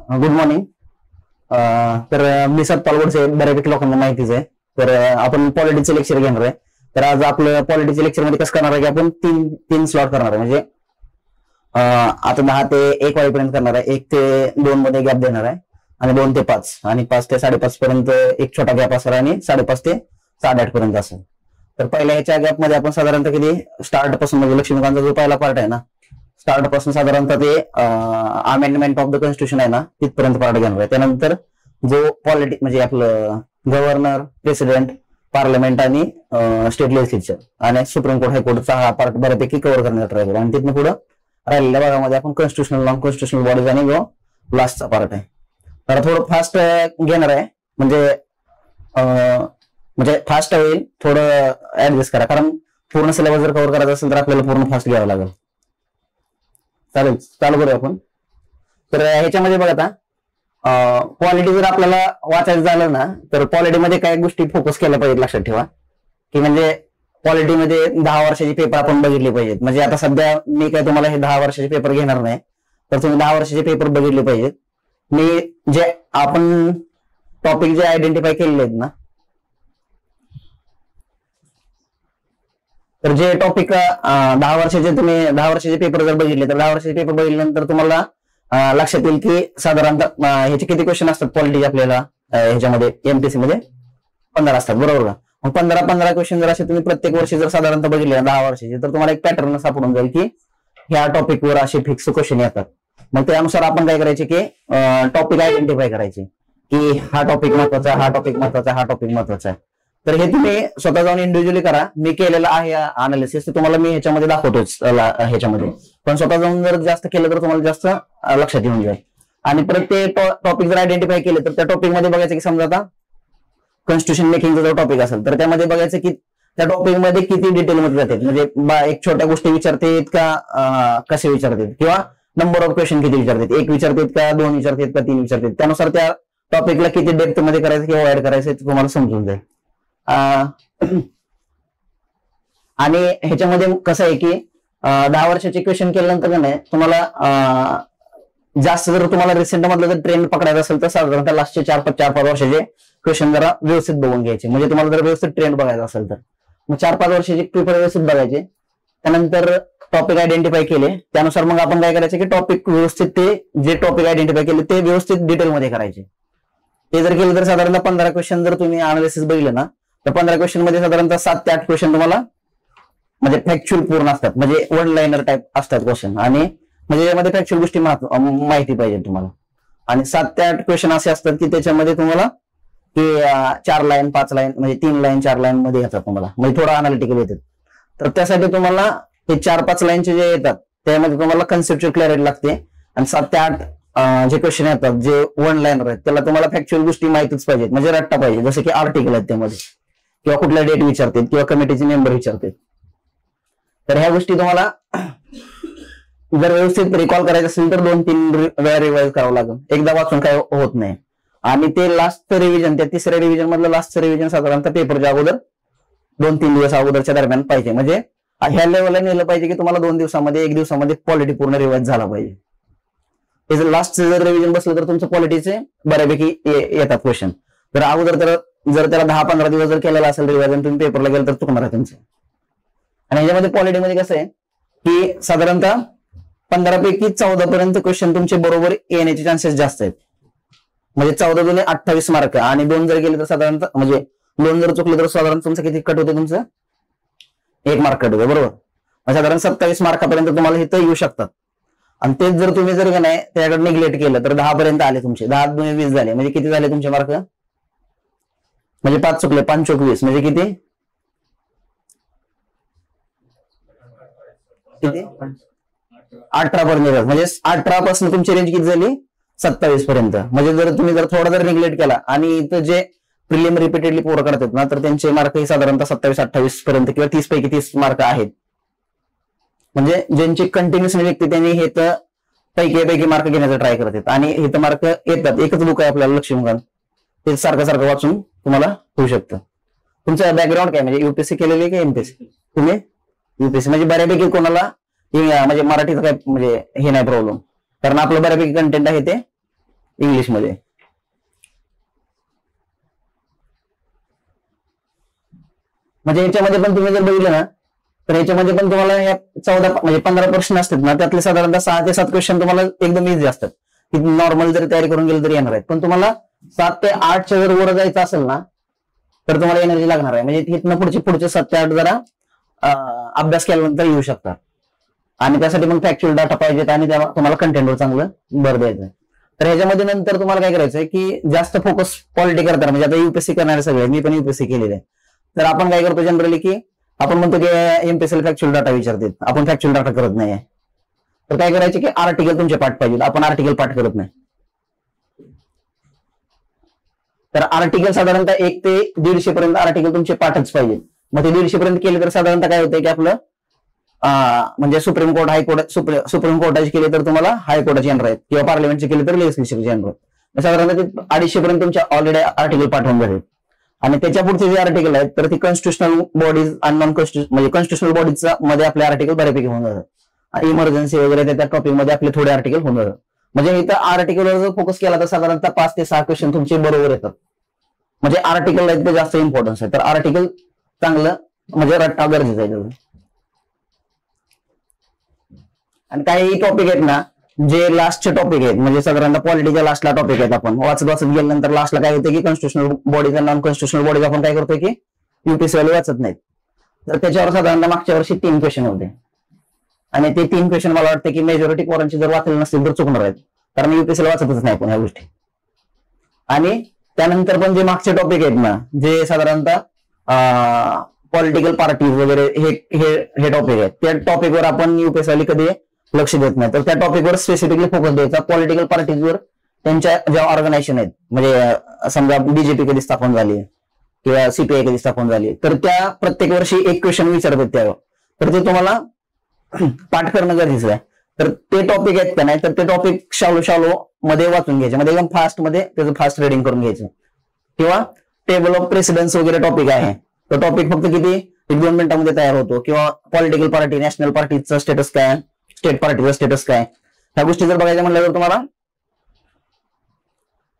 Good morning. तर मी सत्पाल गोडसे, बऱ्यापैकी लोकांना माहितीच आहे. तर आपण पॉलिटिक्सचे लेक्चर घेणार आहे. तर आज आपलं पॉलिटिक्सच्या लेक्चर मध्ये कसं करणार आहे की आपण तीन तीन स्लॉट करणार आहे. म्हणजे आता 10 ते 1 वाजेपर्यंत करणार आहे. 1 ते 2 मध्ये गॅप देणार आहे आणि 2 ते 5 आणि 5 ते 5:30 पर्यंत एक छोटा गॅप असेल आणि 5:30 ते 8:30 पर्यंत असेल. तर पहिल्या ह्याच्या गॅप मध्ये आपण साधारणतः किती स्टार्ट पासून, म्हणजे लक्ष्मीकांतचा जो पहिला पार्ट आहे ना, स्टार्ट पासून साधारणतः ते अमेंडमेंट ऑफ द कॉन्स्टिट्यूशन आहे ना, तिथपर्यंत पार्ट घेणार आहे. त्यानंतर जो पॉलिटिक्स म्हणजे आपलं गव्हर्नर, प्रेसिडेंट, पार्लमेंट आणि स्टेट लेजिस्लेचर आणि सुप्रीम कोर्ट, हायकोर्टचा हा पार्ट बऱ्यापैकी कव्हर करण्याचा ट्राय करू. आणि तिथून पुढे राहिलेल्या भागामध्ये आपण कॉन्स्टिट्युशनल, नॉन कॉन्स्टिट्युशनल बॉडीज आणि जो लास्टचा पार्ट आहे. तर थोडं फास्ट घेणार आहे, म्हणजे फास्ट होईल, थोडं ऍडजस्ट करा, कारण पूर्ण सिलेबस जर कव्हर करायचा असेल तर आपल्याला पूर्ण फास्ट घ्यावं लागेल. चालेल, चालू करूया आपण. तर ह्याच्यामध्ये बघा, आता क्वालिटी जर आपल्याला वाचायचं झालं ना, तर क्वालिटीमध्ये काही गोष्टी फोकस केल्या पाहिजेत. लक्षात ठेवा की म्हणजे क्वालिटीमध्ये 10 वर्षाचे पेपर आपण बघितले पाहिजेत. म्हणजे आता सध्या मी काय तुम्हाला हे 10 वर्षाचे पेपर घेणार नाही, तर तुम्ही 10 वर्षाचे पेपर बघितले पाहिजेत. मी जे आपण टॉपिक जे आयडेंटिफाय केलेले आहेत ना, तर जे टॉपिक 10 वर्षाचे तुम्ही 10 वर्षाचे पेपर जर बघितले, तर 10 वर्षाचे पेपर बघितल्यानंतर तुम्हाला लक्षात येईल की साधारणतः ह्याचे किती क्वेश्चन असतात पॉलिटी आपल्याला ह्याच्यामध्ये एमपीएससी मध्ये 15 असतात, बरोबर का? मग 15 क्वेश्चन जर असे तुम्ही प्रत्येक वर्षी जर साधारणतः बघितले 10 वर्षाचे, तर तुम्हाला एक पॅटर्न सापडून जाईल की ह्या टॉपिकवर असे फिक्स क्वेश्चन येतात. मग त्यानुसार आपण काय करायचे की टॉपिक आयडेंटिफाय करायचे की हा टॉपिक महत्वाचा, हा टॉपिक महत्वाचा, हा टॉपिक महत्वाचा आहे. तर हे तुम्ही स्वतः जाऊन इंडिव्हिज्युअली करा. मी केलेलं आहे अनालिसिस, तुम्हाला मी ह्याच्यामध्ये दाखवतोच ह्याच्यामध्ये, पण स्वतः जाऊन जर जास्त केलं तर तुम्हाला जास्त लक्षात येऊन जाईल. आणि परत ते टॉपिक जर आयडेंटिफाय केले, तर त्या टॉपिक मध्ये बघायचं की समजा आता कॉन्स्टिट्यूशन मेकिंगचा जो टॉपिक असेल, तर त्यामध्ये बघायचं की त्या टॉपिक मध्ये किती डिटेल मध्ये जातात. म्हणजे एक छोट्या गोष्टी विचारतात का, कसे विचारतात, किंवा नंबर ऑफ क्वेश्चन किती विचारतात, 1 विचारतात का, 2 विचारतात का, 3 विचारतात. त्यानुसार त्या टॉपिकला किती डेप्थ मध्ये करायचं किंवा ऍड करायचं ते तुम्हाला समजून जाईल. आणि ह्याच्यामध्ये कसं आहे की 10 वर्षाचे क्वेश्चन केल्यानंतर नाही तुम्हाला जास्त, जर तुम्हाला रिसेंट मधलं जर ट्रेंड पकडायचा असेल तर साधारणतः लास्टचे 4-5 वर्षाचे क्वेश्चन जरा व्यवस्थित बघून घ्यायचे. म्हणजे तुम्हाला जर व्यवस्थित ट्रेंड बघायचा असेल तर मग 4-5 वर्षाचे पेपर व्यवस्थित बघायचे. त्यानंतर टॉपिक आयडेंटिफाय केले, त्यानुसार मग आपण काय करायचं की टॉपिक व्यवस्थित, ते जे टॉपिक आयडेंटिफाय केले ते व्यवस्थित डिटेलमध्ये करायचे. ते जर केलं तर साधारणतः 15 क्वेश्चन जर तुम्ही अनालिसिस बघितलं ना, तर 15 क्वेश्चन मध्ये साधारणतः 7 ते 8 क्वेश्चन तुम्हाला म्हणजे फॅक्च्युअल पूर्ण असतात, म्हणजे वन लाईनर टाइप असतात क्वेश्चन. आणि म्हणजे यामध्ये फॅक्च्युअल गोष्टी माहिती पाहिजे तुम्हाला. आणि 7 ते 8 क्वेश्चन असे असतात की त्याच्यामध्ये तुम्हाला की 4 लाईन 5 लाईन, म्हणजे 3 लाईन 4 लाईन मध्ये येतात तुम्हाला, म्हणजे थोडं अनालिटिकल येतात. तर त्यासाठी तुम्हाला ते 4-5 लाईनचे जे येतात त्यामध्ये तुम्हाला कन्सेप्च्युअल क्लॅरिटी लागते. आणि 7 ते 8 जे क्वेश्चन येतात जे वन लाईनर आहेत, त्याला तुम्हाला फॅक्च्युअल गोष्टी माहितीच पाहिजेत, म्हणजे रट्टा पाहिजे. जसं की आर्टिकल आहेत त्यामध्ये, किंवा कुठल्या डेट विचारतात, किंवा कमिटीचे मेंबर विचारतात. तर ह्या गोष्टी तुम्हाला जर व्यवस्थित रिकॉल करायचं असेल तर 2-3 वेळा रिवाइज करावं लागेल, एकदा वाचून काय होत नाही. आणि ते लास्टचं रिव्हिजन, त्या 3ऱ्या रिव्हिजन मधलं लास्टचं रिव्हिजन साधारणतः पेपरच्या अगोदर 2-3 दिवस अगोदरच्या दरम्यान पाहिजे. म्हणजे ह्या लेवलला नेलं पाहिजे की तुम्हाला 2 दिवसामध्ये 1 दिवसामध्ये क्वालिटी पूर्ण रिवाइज झाला पाहिजे. हे जर लास्टचं जर रिव्हिजन बसलं तर तुमचं क्वालिटीचे बऱ्यापैकी येतात क्वेश्चन. तर अगोदर जर त्याला 10-15 दिवस जर केलेला असेल रिव्हिजन, तुम्ही पेपरला गेलं तर चुकणार आहे तुमचं. आणि ह्याच्यामध्ये क्वालिटीमध्ये कसं आहे की साधारणतः 15 पैकी 14 पर्यंत क्वेश्चन तुमचे बरोबर येण्याचे चान्सेस जास्त आहेत. म्हणजे 14 × 28 मार्क, आणि 2 जर गेले तर साधारणतः, म्हणजे 2 जर चुकले तर साधारण तुमचं किती कट होते, तुमचं 1 मार्क कट होते, बरोबर. साधारण 27 मार्कापर्यंत तुम्हाला इथं येऊ शकतात. आणि तेच जर तुम्ही जर का नाही त्याच्याकडे निग्लेक्ट केलं तर 10 पर्यंत आले तुमचे, 10 × 2 = 20 झाले. म्हणजे किती झाले तुमचे मार्क, म्हणजे 5 चुकले, 5 × 4 = 20, म्हणजे किती 18 पर्यंत येतात. म्हणजे 18 पासून तुमची रेंज किती झाली, 27 पर्यंत. म्हणजे जर तुम्ही थोडा जर निग्लेक्ट केला, आणि इथं जे प्रिलिम रिपीटेडली पोरं करतात ना, तर त्यांचे मार्क हे साधारणतः 27-28 पर्यंत किंवा 30 पैकी 30 मार्क आहेत. म्हणजे ज्यांचे कंटिन्युअस व्यक्ती त्यांनी हे तर पैकी मार्क घेण्याचा ट्राय करतात, आणि हे तर मार्क येतात. एकच बुक आहे आपल्याला लक्ष्मीकांत, ते सारखं वाचून तुम्हाला होऊ शकतं. तुमचं बॅकग्राऊंड काय, म्हणजे युपीएससी केलेली आहे की एमपीएससी? तुम्ही युपीएससी, म्हणजे बऱ्यापैकी कोणाला म्हणजे मराठीचं काय म्हणजे हे नाही प्रॉब्लेम, कारण आपलं बऱ्यापैकी कंटेंट आहे ते इंग्लिशमध्ये. म्हणजे याच्यामध्ये पण तुम्ही जर बघितलं ना तर याच्यामध्ये पण तुम्हाला ह्या 14 म्हणजे 15 प्रश्न असतात ना, त्यातले साधारणतः 6 ते 7 क्वेश्चन तुम्हाला एकदम इझी असतात, की नॉर्मल जरी तयारी करून गेलं तरी येणार आहेत. पण तुम्हाला 7 ते 8च्या जर वर जायचं असेल ना तर तुम्हाला एनर्जी लागणार आहे. म्हणजे तिथनं पुढचे 7 ते 8 जरा अभ्यास केल्यानंतर येऊ शकतात. आणि त्यासाठी मग फॅक्च्युअल डाटा पाहिजेत आणि तुम्हाला कंटेंटवर चांगलं भर द्यायचं. तर ह्याच्यामध्ये नंतर तुम्हाला काय करायचंय की जास्त फोकस पॉलिटी करताना, म्हणजे आता युपीएससी करणारे सगळे, मी पण युपीएससी केलेले आहे, तर आपण काय करतो जनरली की आपण म्हणतो की एमपीएससी फॅक्च्युअल डाटा विचारतात, आपण फॅक्च्युअल डाटा करत नाही. तर काय करायचे की आर्टिकल तुमचे पाठ पाहिजे, आपण आर्टिकल पाठ करत नाही. तर आर्टिकल साधारणतः 1 ते 150 पर्यंत आर्टिकल तुमचे पाठच पाहिजे. मग ते 150 पर्यंत केले तर साधारणतः काय होतंय की आपलं म्हणजे सुप्रीम कोर्ट, हायकोर्ट, सुप्रीम कोर्टाचे केले तर तुम्हाला हायकोर्टाचे येणार आहेत, किंवा पार्लमेंटचे केले तर लेजिस्लेचरचे येणार आहेत. साधारणतः ते 250 पर्यंत तुमच्या ऑलरेडी आर्टिकल पाठवून जातात. आणि त्याच्या पुढचे जे आर्टिकल आहेत तर ती कॉन्स्टिट्युशनल बॉडीज आणि नॉन कॉन्स्टिट्युशनल, म्हणजे कॉन्स्टिट्युशनल बॉडीजचा मध्ये आपले आर्टिकल बऱ्यापैकी होऊन जातात. इमर्जन्सी वगैरे त्या टॉपिक मध्ये आपले थोडे आर्टिकल होऊन जातात. म्हणजे इथं आर्टिकलवर जर फोकस केला तर साधारणतः 5 ते 6 क्वेश्चन तुमचे बरोबर येतात. म्हणजे आर्टिकल आहेत ते जास्त इम्पॉर्टन्स आहे. तर आर्टिकल चांगलं म्हणजे रट्टा गरजेचं आहे. आणि काही टॉपिक आहेत ना जे लास्टचे टॉपिक आहेत, म्हणजे साधारणतः पॉलिटिकल लास्टला टॉपिक आहेत, आपण वाचत गेल्यानंतर लास्टला काय होतं की कॉन्स्टिट्युशनल बॉडीज आणि नॉन कॉन्स्टिट्युशनल बॉडीज आपण काय करतोय की युपीएससी वाले वाचत नाहीत. तर त्याच्यावर साधारणतः मागच्या वर्षी 3 क्वेश्चन होते. आणि ते 3 क्वेश्चन मला वाटतं की मेजॉरिटी पोरांची जर वाचले नसतील तर चुकणार आहेत, कारण युपीएससीला वाचतच नाही आपण ह्या गोष्टी. आणि त्यानंतर पण जे मागचे टॉपिक आहेत ना, जे साधारणतः पॉलिटिकल पार्टीज वगैरे हे टॉपिक आहेत, त्या टॉपिकवर आपण युपीएससी वाले कधी लक्ष देत नाही. तर त्या टॉपिकवर स्पेसिफिकली फोकस द्यायचा. पॉलिटिकल पार्टीजवर त्यांच्या ज्या ऑर्गनायझेशन आहेत, म्हणजे समजा बीजेपी कधी स्थापन झाली किंवा सीपीआय कधी स्थापन झाली, तर त्या प्रत्येक वर्षी एक क्वेश्चन विचारतात त्यावर. तर ते तुम्हाला पाठ करणं गरजेचं आहे. तर ते टॉपिक आहेत का नाही, तर ते टॉपिक शालो मध्ये वाचून घ्यायचे, म्हणजे एकदम फास्ट मध्ये त्याचं फास्ट रीडिंग करून घ्यायचं. किंवा टेबल ऑफ प्रेसिडेन्स वगैरे टॉपिक आहे, तो टॉपिक फक्त किती 1-2 मिनिटांमध्ये तयार होतो. किंवा पॉलिटिकल पार्टी, नॅशनल पार्टीचं स्टेटस काय, स्टेट पार्टीचं स्टेटस काय, ह्या गोष्टी जर बघायच्या म्हटल्यावर तुम्हाला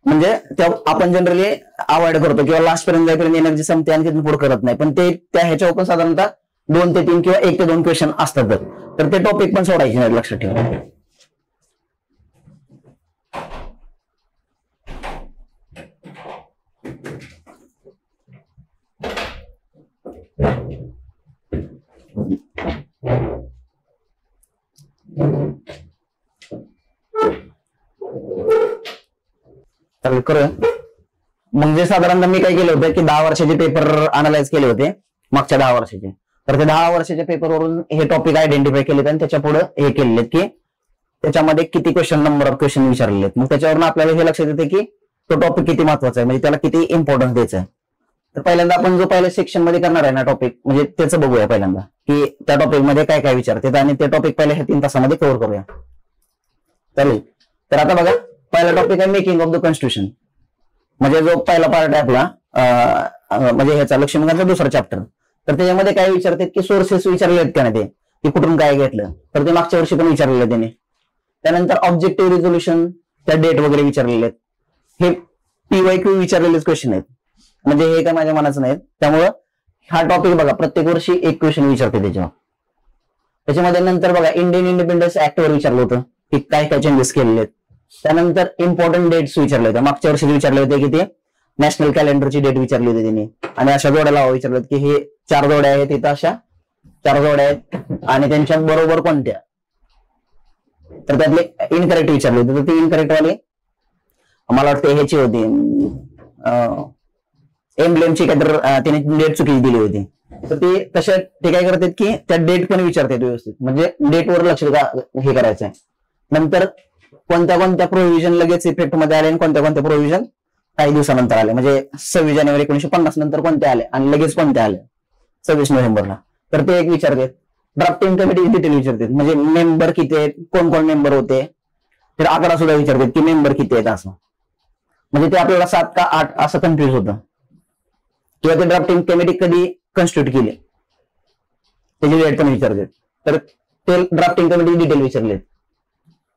म्हणजे त्या आपण जनरली अवॉइड करतो किंवा लास्ट पर्यंत जाईपर्यंत एनर्जी संपते आणि तिथून पुढे करत नाही. पण ते त्या ह्याच्यावर पण साधारणतः 2 ते 3 किंवा 1 ते 2 क्वेश्चन असतात. तर ते टॉपिक पण सोडायचे नाही, लक्षात ठेवा. चालेल, करूया. म्हणजे साधारणतः मी काय केलं होतं की 10 वर्षाचे पेपर अनालाइज केले होते, मागच्या 10 वर्षाचे. तर ते 10 वर्षाच्या पेपरवरून हे टॉपिक आयडेंटिफाय केलेत आणि त्याच्या पुढे हे केलेले की त्याच्यामध्ये किती क्वेश्चन, नंबर ऑफ क्वेश्चन विचारलेले आहेत. मग त्याच्यावरून आपल्याला हे लक्षात येते की तो टॉपिक किती महत्वाचा आहे, म्हणजे त्याला किती इम्पॉर्टन्स द्यायचा आहे. तर पहिल्यांदा आपण जो पहिल्या सेक्शन मध्ये करणार आहे ना टॉपिक, म्हणजे त्याचं बघूया पहिल्यांदा की त्या टॉपिक मध्ये काय काय विचारतात आणि ते टॉपिक पहिल्या 3 तासामध्ये कव्हर करूया. चालेल. तर आता बघा, पहिला टॉपिक आहे मेकिंग ऑफ द कॉन्स्टिट्यूशन. म्हणजे जो पहिला पार्ट आहे आपला, म्हणजे ह्याचा लक्ष्मीकांतचा दुसरा चॅप्टर. तर त्याच्यामध्ये काय विचारतात की सोर्सेस विचारले आहेत का नाही, ते की कुठून काय घेतलं, तर ते मागच्या वर्षी पण विचारलेलं आहे त्याने. त्यानंतर ऑब्जेक्टिव्ह रिझोल्युशन, त्या डेट वगैरे विचारलेले आहेत. हे PYQ विचारलेलेच क्वेश्चन आहेत, म्हणजे हे काय माझ्या मनाचं नाहीत. त्यामुळं हा टॉपिक बघा प्रत्येक वर्षी एक क्वेश्चन विचारते त्याच्यावर. त्याच्यामध्ये नंतर बघा इंडियन इंडिपेंडन्स ऍक्ट वर विचारलं होतं की काय काय चेंजेस केलेले आहेत. त्यानंतर इम्पॉर्टंट डेट्स विचारले होते, मागच्या वर्षी विचारले होते की ते नॅशनल कॅलेंडरची डेट विचारली होती त्यांनी. आणि अशा जोड्या लावा विचारलं की हे 4 जोड्या आहेत, इथं अशा 4 जोड्या आहेत आणि त्यांच्या बरोबर कोणत्या. तर त्यातले इनकरेक्ट विचारले होते. तर ते इनकरेक्ट वाले मला वाटतं ह्याची होती एम्ब्लेमची काहीतरी त्याने डेट चुकीची दिली होती. तर ते तशा ते काय करतात की त्या डेट पण विचारतात व्यवस्थित, म्हणजे डेटवर लक्ष हे करायचं आहे. नंतर कोणत्या कोणत्या प्रोव्हिजन लगेच इफेक्ट मध्ये आले आणि कोणत्या कोणत्या प्रोव्हिजन काही दिवसानंतर आले, म्हणजे 26 जानेवारी 1950 नंतर कोणते आले आणि लगेच कोणते आले 26 नोव्हेंबरला. तर ते एक विचारतात. ड्राफ्टिंग कमिटी डिटेल विचारतात, म्हणजे मेंबर किती आहेत, कोण कोण मेंबर होते. तर आकडा सुद्धा विचारतात की मेंबर किती आहेत असं, म्हणजे ते आपल्याला 7 का 8 असं कन्फ्युज होतं. किंवा ते ड्राफ्टिंग कमिटी कधी कन्स्टिट्यूट केली त्याची डेट पण विचारतात. तर ते ड्राफ्टिंग कमिटी डिटेल विचारलेत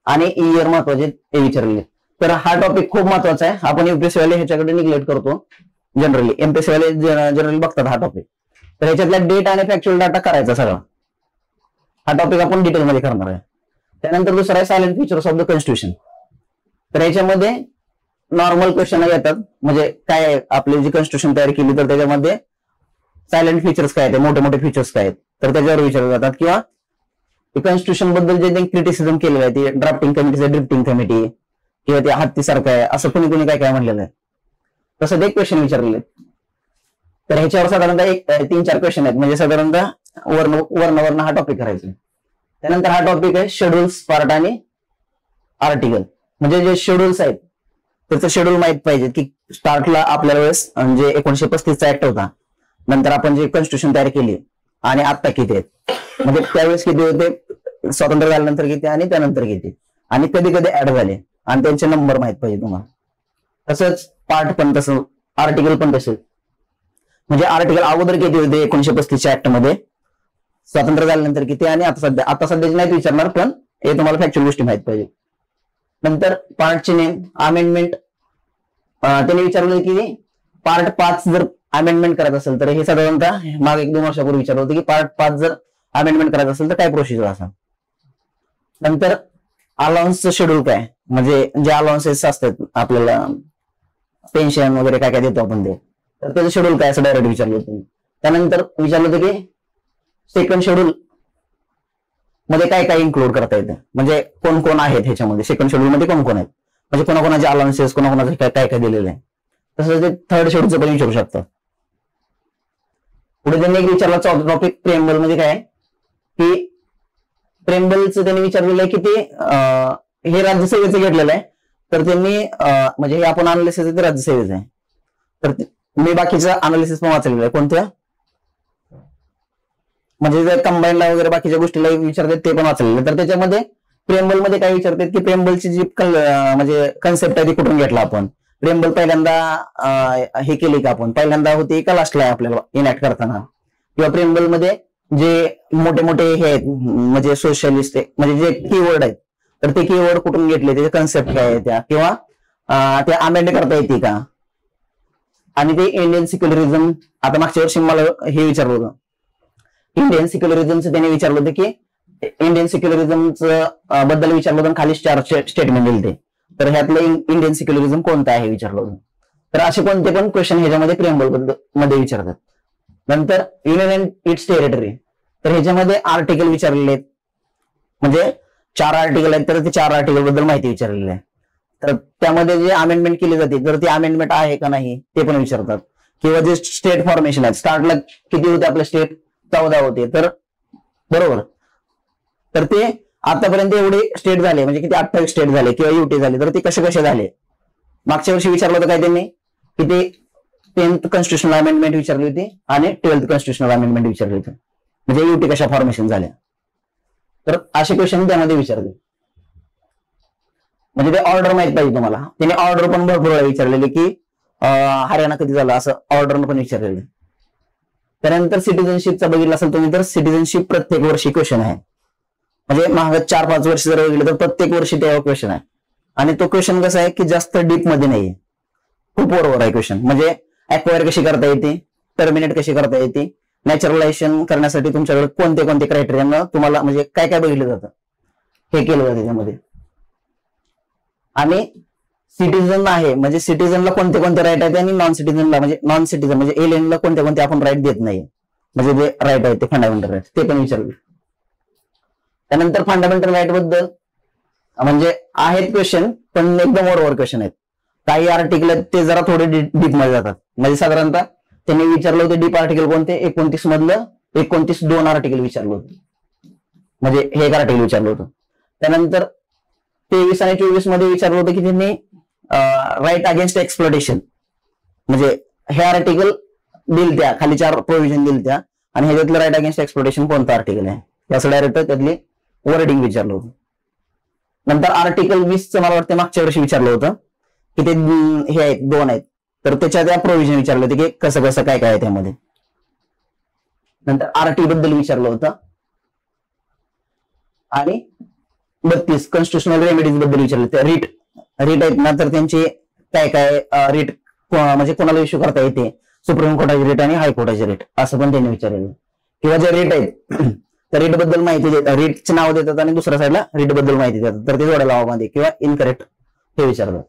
आणि इयर महत्वाचे ते विचारले. तर हा टॉपिक खूप महत्वाचा आहे. आपण युपीएससी वाले ह्याच्याकडे निग्लेक्ट करतो जनरली. एमपीएससी वाले जनरली बघतात हा टॉपिक. तर ह्याच्यातला डेट आणि फॅक्च्युअल डाटा करायचा सगळा. हा टॉपिक आपण डिटेलमध्ये करणार आहे. त्यानंतर दुसरा आहे silent features of the constitution. तर ह्याच्यामध्ये नॉर्मल क्वेश्चन येतात, म्हणजे काय आपली जी कॉन्स्टिट्यूशन तयार केली तर त्याच्यामध्ये सायलेंट फीचर्स काय आहेत, मोठे मोठे फीचर्स काय आहेत, तर त्याच्यावर विचारले जातात. किंवा कॉन्स्टिट्यूशन बद्दल जे क्रिटिसिझम केलेलं आहे, ते ड्राफ्टिंग कमिटी, ड्रिफ्टिंग कमिटी किंवा ते हत्तीसारखं आहे असं कुणी काय काय म्हणलेलं आहे, तसं ते क्वेश्चन विचारलेले. तर ह्याच्यावर साधारणतः 3-4 क्वेश्चन आहेत, म्हणजे साधारणतः वर्ण हा टॉपिक करायचा. त्यानंतर हा टॉपिक आहे शेड्यूल्स पार्ट आणि आर्टिकल. म्हणजे जे शेड्यूल्स आहेत त्याचं शेड्यूल माहित पाहिजे की स्टार्टला आपल्या वेळेस म्हणजे 1935चा ऍक्ट होता, नंतर आपण जे कॉन्स्टिट्यूशन तयार केली आणि आता किती आहेत, म्हणजे त्यावेळेस किती होते, स्वातंत्र्य झाल्यानंतर किती आणि त्यानंतर किती, आणि कधी कधी ऍड झाले आणि त्यांचे नंबर माहित पाहिजे तुम्हाला. तसंच पार्ट पण तसं, आर्टिकल पण तसं, म्हणजे आर्टिकल अगोदर किती होते 1935च्या ऍक्ट मध्ये, स्वातंत्र्य झाल्यानंतर किती आणि आता सध्याचे नाही विचारणार, पण हे तुम्हाला फॅक्च्युअल गोष्टी माहित पाहिजे. नंतर पार्टचे नेम, अमेंडमेंट त्यांनी विचारलं की पार्ट 5 जर अमेंडमेंट करायचं असेल तर हे साधारणतः मागे 1-2 वर्षापूर्वी विचारलं होतं की पार्ट 5 जर अमेंडमेंट करायचं असेल तर काय प्रोसिजर असा. नंतर अलाउन्सचं शेड्यूल काय, म्हणजे जे अलाउन्सेस असतात आपल्याला पेन्शन वगैरे काय काय देतो आपण ते, तर त्याचं शेड्यूल काय असं डायरेक्ट विचारलं होतं. त्यानंतर विचारलं होतं की सेकंड शेड्यूल मध्ये काय काय इन्क्लूड करता येतं, म्हणजे कोण कोण आहेत ह्याच्यामध्ये, सेकंड शेड्यूल मध्ये कोण कोण आहेत, म्हणजे कोणाकोणाचे अलाउन्सेस, कोणाकोणाचे काय काय दिलेलं आहे. तसंच ते थर्ड शेड्यूलचं पण विचारू शकतात. पुढे त्यांनी एक विचारला चौथा टॉपिक प्रेम्बल म्हणजे काय, की प्रेम्बलचं त्यांनी विचारलेलं आहे की ते हे राज्यसेवेचं घेतलेलं आहे, तर त्यांनी म्हणजे हे आपण अनालिसिस ते राज्यसेवेचं आहे. तर मी बाकीचं अनालिसिस पण वाचलेलं आहे. कोणत्या, म्हणजे जर कंबाईनला वगैरे बाकीच्या गोष्टीला विचारतात ते पण वाचलेलं. तर त्याच्यामध्ये प्रेम्बल मध्ये काय विचारतात की प्रेम्बलची जी म्हणजे कन्सेप्ट आहे ती कुठून घेतला आपण, प्रेम्बल पहिल्यांदा हे केली का आपण, पहिल्यांदा होती का लास्टला आहे आपल्याला इनॅक्ट करताना, किंवा प्रेम्बल मध्ये जे मोठे मोठे हे आहेत म्हणजे सोशलिस्ट म्हणजे जे कीवर्ड आहेत तर ते कीवर्ड कुठून घेतले, त्याचे कन्सेप्ट काय आहे त्या, किंवा त्या अमेंड करता येते का. आणि ते इंडियन सेक्युलरिझम, आता मागच्या वर्षी मला हे विचारलं होतं इंडियन सेक्युलरिझमचं, त्यांनी विचारलं होतं की इंडियन सेक्युलरिझमचं बद्दल विचारलं होतं, खाली 4 स्टेटमेंट दिले, तर ह्यातलं इंडियन सेक्युलरिझम कोणतं आहे विचारलं होतं. तर असे कोणते पण क्वेश्चन ह्याच्यामध्ये प्रेम्बल मध्ये विचारतात. नंतर युनियन अँड इट्स टेरिटरी, तर ह्याच्यामध्ये आर्टिकल विचारलेले आहेत, म्हणजे 4 आर्टिकल आहेत, तर ते 4 आर्टिकल बद्दल माहिती विचारलेली आहे. तर त्यामध्ये जे अमेंडमेंट केली जाते तर ती अमेंडमेंट आहे का नाही ते पण विचारतात. किंवा जे स्टेट फॉर्मेशन आहे, स्टार्टला किती होते आपले स्टेट, 14 होते, तर बरोबर, तर ते आतापर्यंत एवढे स्टेट झाले म्हणजे किती 28 स्टेट झाले किंवा युटी झाले, तर ते कसे कसे झाले. मागच्या वर्षी विचारलं होतं काय त्यांनी की ते 10th कॉन्स्टिट्युशनल अमेंडमेंट विचारली होती आणि 12th कॉन्स्टिट्युशनल अमेंडमेंट विचारली होती, म्हणजे युटी कशा फॉर्मेशन झाल्या. तर असे क्वेश्चन त्यामध्ये विचारले, म्हणजे ते ऑर्डर माहित पाहिजे तुम्हाला. त्याने ऑर्डर पण भरपूर वेळा विचारलेले की हरियाणा कधी झाला असं ऑर्डर पण विचारलेले. त्यानंतर सिटिझनशिपचा बघितलं असेल तुम्ही तर सिटिझनशिप प्रत्येक वर्षी क्वेश्चन आहे, म्हणजे मागे 4-5 वर्ष जर बघितलं तर प्रत्येक वर्षी तेव्हा क्वेश्चन आहे. आणि तो क्वेश्चन कसा आहे की जास्त डीप मध्ये नाहीये, खूप वरवर आहे क्वेश्चन. म्हणजे अक्वायर कशी करता येते, टर्मिनेट कशी करता येते, नॅचरलायझेशन करण्यासाठी तुमच्याकडे कोणते कोणते क्रायटेरिया तुम्हाला म्हणजे काय काय बघितलं जातं हे केलं जातं त्याच्यामध्ये. आणि सिटीजन आहे म्हणजे सिटीजनला कोणते कोणते राईट आहेत आणि नॉन सिटीजनला म्हणजे नॉन सिटीजन म्हणजे एलियनला कोणते कोणते आपण राईट देत नाही, म्हणजे जे राईट आहेत ते फंडामेंटल राईट ते पण विचारले. त्यानंतर फंडामेंटल राईट बद्दल म्हणजे आहेत क्वेश्चन पण एकदम ओव्हर क्वेश्चन आहेत. काही आर्टिकल आहेत ते जरा थोडे डीप मध्ये जातात, म्हणजे साधारणतः त्यांनी विचारलं होतं डीप आर्टिकल कोणते, 29 मधलं 29-2 आर्टिकल विचारलं होतं, म्हणजे हे एक आर्टिकल विचारलं होतं. त्यानंतर 23 आणि 24 मध्ये विचारलं होतं की त्यांनी राईट अगेन्स्ट एक्सप्लॉटेशन, म्हणजे हे आर्टिकल दिल त्या खाली 4 प्रोव्हिजन दिल त्या आणि ह्याच्यातलं राईट अगेन्स्ट एक्सप्लॉटेशन कोणतं आर्टिकल आहे याचं डायरेक्ट त्यातली वर्डिंग विचारलं होतं. नंतर आर्टिकल 20 मला वाटतं मागच्या वर्षी विचारलं होतं की ते हे आहेत 2 आहेत, तर त्याच्या त्या प्रोव्हिजन विचारले होते की कसं कसं काय काय आहे त्यामध्ये. नंतर आरटी बद्दल विचारलं होतं आणि 32 कॉन्स्टिट्युशनल रेमेडीज बद्दल विचारलं होतं, रीट आहेत ना, तर त्यांची काय काय रीट म्हणजे कोणाला इश्यू करता येते, सुप्रीम कोर्टाची रीट आणि हायकोर्टाची रीट, असं पण त्यांनी विचारलेलं. किंवा जे रीट आहेत त्या रीट बद्दल माहिती देतात, रीटचे नाव देतात आणि दुसऱ्या साईडला रीट बद्दल माहिती देतात, तर ते जोड्या लावामध्ये किंवा इनकरेक्ट हे विचारतात.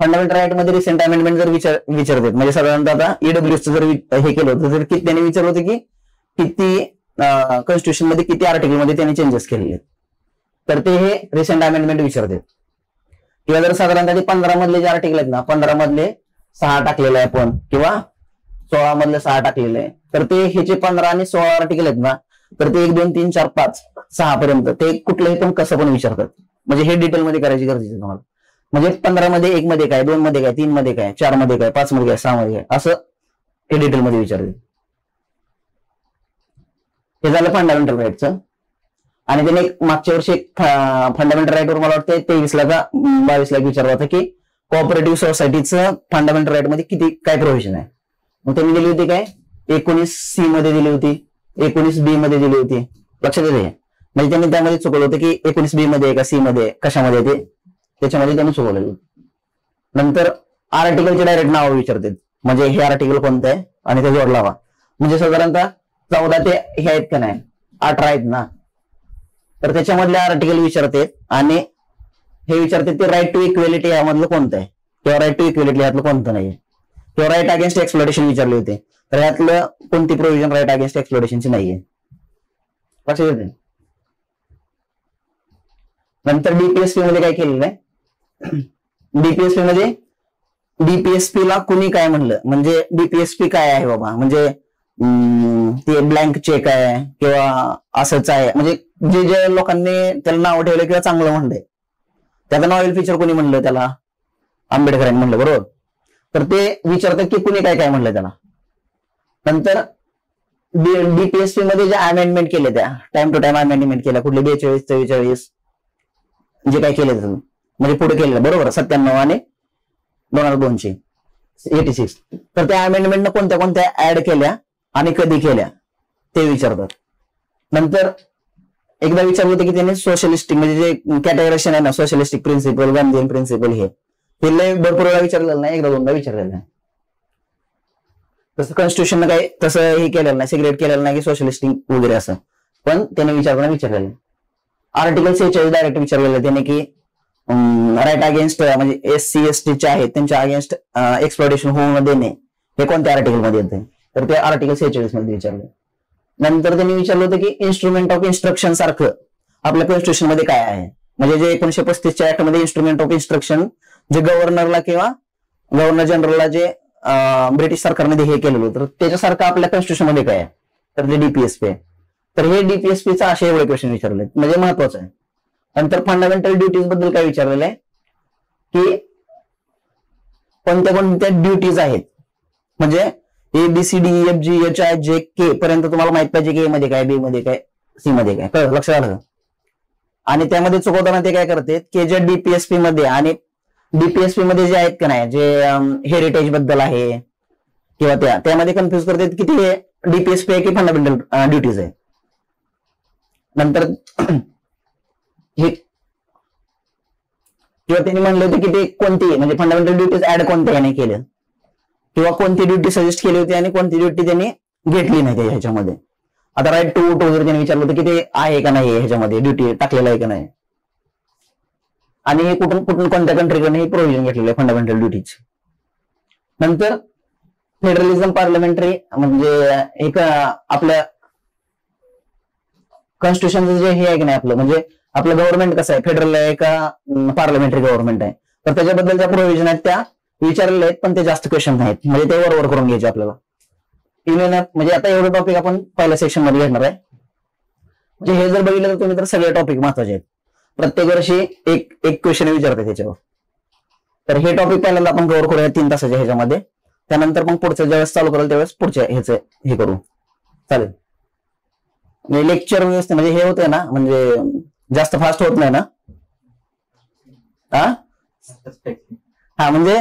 फंडामेंटल राईट मध्ये रिसेंट अमेंडमेंट जर विचारतात, म्हणजे साधारणतः आता ईडब्ल्यूएसचं जर हे केलं होतं, तर त्यांनी विचारलं होतं की किती कॉन्स्टिट्यूशन मध्ये किती आर्टिकल मध्ये त्यांनी चेंजेस केलेले, तर ते हे रिसेंट अमेंडमेंट विचारतात. किंवा जर साधारणतः 15 मधले जे आर्टिकल आहेत ना, 15 मधले 6 टाकलेले आहे आपण, किंवा 16 मधले 6 टाकलेले आहे, तर ते हे जे 15 आणि 16 आर्टिकल आहेत ना, तर ते 1 2 3 4 5 6 पर्यंत ते कुठलंही पण कसं पण विचारतात. म्हणजे हे डिटेलमध्ये करायची गरज आहे तुम्हाला. म्हणजे 15 मध्ये 1 मध्ये काय, 2 मध्ये काय, 3 मध्ये काय, 4 मध्ये काय, 5 मध्ये काय, 6 मध्ये काय, असं हे डिटेलमध्ये विचारते. हे झालं फंडामेंटल राईटचं. आणि त्याने मागच्या वर्षी फंडामेंटल राईटवर मला वाटतं 23 ला का 22 ला विचारलं होतं की कोऑपरेटिव्ह सोसायटीचं फंडामेंटल राईट मध्ये किती काय प्रोव्हिजन आहे. मग त्यांनी दिली होती काय, 19C मध्ये दिली होती, 19B मध्ये दिली होती. लक्षात येते, म्हणजे त्यांनी त्यामध्ये चुकवलं होतं की 19B मध्ये का C मध्ये कशामध्ये ते, त्याच्यामध्ये त्यांनी चुकवलेलं. नंतर आर्टिकलचे डायरेक्ट नाव विचारतात, म्हणजे हे आर्टिकल कोणतं आहे आणि ते जोड लावा. म्हणजे साधारणतः 14 ते हे आहेत का नाही, 18 आहेत ना, तर त्याच्यामधले आर्टिकल विचारतात आणि हे विचारतात ते राईट टू इक्वेलिटी यामधलं कोणतं आहे, किंवा राईट टू इक्वेलिटी यातलं कोणतं नाही, किंवा राईट अगेन्स्ट एक्सप्लॉयटेशन विचारले होते, तर यातलं कोणती प्रोव्हिजन राईट अगेन्स्ट एक्सप्लॉयटेशनची नाहीये. लक्षात येते. नंतर डीपीएसपी मध्ये काय केलेलं आहे, डीपीएसपी मध्ये डीपीएसपी ला कुणी काय म्हणलं, म्हणजे डीपीएसपी काय आहे बाबा, म्हणजे ते ब्लँक चेक आहे किंवा असंच आहे, म्हणजे जे जे लोकांनी त्याला नाव ठेवलं किंवा चांगलं म्हणलंय, त्याचं नॉवेल फीचर कोणी म्हणलं, त्याला आंबेडकरांनी म्हणलं, बरोबर. तर ते विचारतात की कुणी काय काय म्हणलं त्याला. नंतर डीपीएसपी मध्ये जे अमेंडमेंट केले, त्या टाइम टू टाइम अमेंडमेंट केल्या, कुठले 42 44 जे काय केले म्हणजे पुढे केलेलं, बरोबर, 97 आणि 2002 86, तर त्या अमेंडमेंटनं कोणत्या कोणत्या ऍड केल्या आणि कधी केल्या ते विचारतात. नंतर एकदा विचारलं होतं की त्यांनी सोशलिस्टिक म्हणजे जे कॅटेगरायझेशन आहे ना, सोशलिस्टिक प्रिन्सिपल, गांधीयन प्रिन्सिपल, हे लय भरपूर वेळा विचारलेलं नाही, एकदा दोनदा विचारलेलं नाही. तसं कॉन्स्टिट्यूशन काही तसं हे केलेलं नाही, सिग्रेट केलेलं नाही की सोशलिस्टिक वगैरे असं, पण त्याने विचारलेलं. आर्टिकल 46 डायरेक्ट विचारलेलं त्याने की राईट अगेन्स्ट म्हणजे SC ST चे आहेत त्यांच्या अगेन्स्ट एक्सप्लॉयटेशन होऊ न देणे हे कोणत्या आर्टिकल मध्ये येते, तर ते आर्टिकल 46 मध्ये विचारले. नंतर त्यांनी विचारलं होतं की इन्स्ट्रुमेंट ऑफ इन्स्ट्रक्शन सारखं आपल्या कॉन्स्टिट्यूशन मध्ये काय आहे, म्हणजे जे 1935 ऍक्ट मध्ये इन्स्ट्रुमेंट ऑफ इन्स्ट्रक्शन जे गव्हर्नरला किंवा गव्हर्नर जनरलला जे ब्रिटिश सरकारने हे केलेलं होतं, त्याच्यासारखं आपल्या कॉन्स्टिट्यूशन मध्ये काय आहे, तर ते डीपीएसपी आहे. तर हे डीपीएसपीचा असे एवढे क्वेश्चन विचारले, म्हणजे महत्वाचं आहे. नंतर फंडामेंटल ड्युटीज बद्दल काय विचारलेलं आहे की कोणत्या कोणत्या ड्युटीज आहेत, म्हणजे ABCDEFGHIJK पर्यंत तुम्हाला माहित पाहिजे की A मध्ये काय, B मध्ये काय, C मध्ये काय, कळलं, लक्षात आलं. आणि त्यामध्ये चुकवताना ते काय करतात की जे डीपीएसपी मध्ये आणि डीपीएसपी मध्ये जे आहेत का नाही, जे हेरिटेज बद्दल आहे किंवा त्यामध्ये कन्फ्युज करतात की ते डीपीएसपी आहे की फंडामेंटल ड्युटीज आहे. नंतर हे किंवा त्यांनी म्हणलं होतं की ते कोणती म्हणजे फंडामेंटल ड्युटीज ऍड कोणत्या याने केल्या, किंवा कोणती ड्युटी सजेस्ट केली होती आणि कोणती ड्युटी त्यांनी घेतली नाही ह्याच्यामध्ये. आता राईट टू वोट वगैरे त्यांनी विचारलं होतं की ते आहे का नाही ह्याच्यामध्ये, ड्युटी टाकलेलं आहे का नाही, आणि हे कुठून कुठून कोणत्या कंट्रीकडे हे प्रोव्हिजन घेतलेलं आहे फंडामेंटल ड्युटीज. नंतर फेडरलिझम पार्लमेंटरी म्हणजे एक आपल्या कॉन्स्टिट्यूशनचं जे हे आहे की नाही आपलं, म्हणजे आपलं गव्हर्नमेंट कसं आहे, फेडरल आहे का पार्लमेंटरी गव्हर्नमेंट आहे, तर त्याच्याबद्दलच्या प्रोव्हिजन आहेत त्या विचारलेले आहेत, पण ते जास्त क्वेश्चन नाहीत, म्हणजे ते वर करून घ्यायचे आपल्याला. म्हणजे आता एवढं टॉपिक आपण पहिल्या सेक्शन मध्ये घेणार आहे. म्हणजे हे जर बघितलं तर तुम्ही तर सगळे टॉपिक महत्वाचे आहेत, प्रत्येक वर्षी एक एक क्वेश्चन विचारते त्याच्यावर. तर हे टॉपिक पहिल्यांदा आपण कव्हर करूया 3 तासाच्या ह्याच्यामध्ये, त्यानंतर मग पुढच्या ज्यावेळेस चालू करेल त्यावेळेस पुढच्या ह्याचं हे करू, चालेल. म्हणजे लेक्चर व्यवस्थित म्हणजे हे होतंय ना, म्हणजे जास्त फास्ट होत नाही ना, हा म्हणजे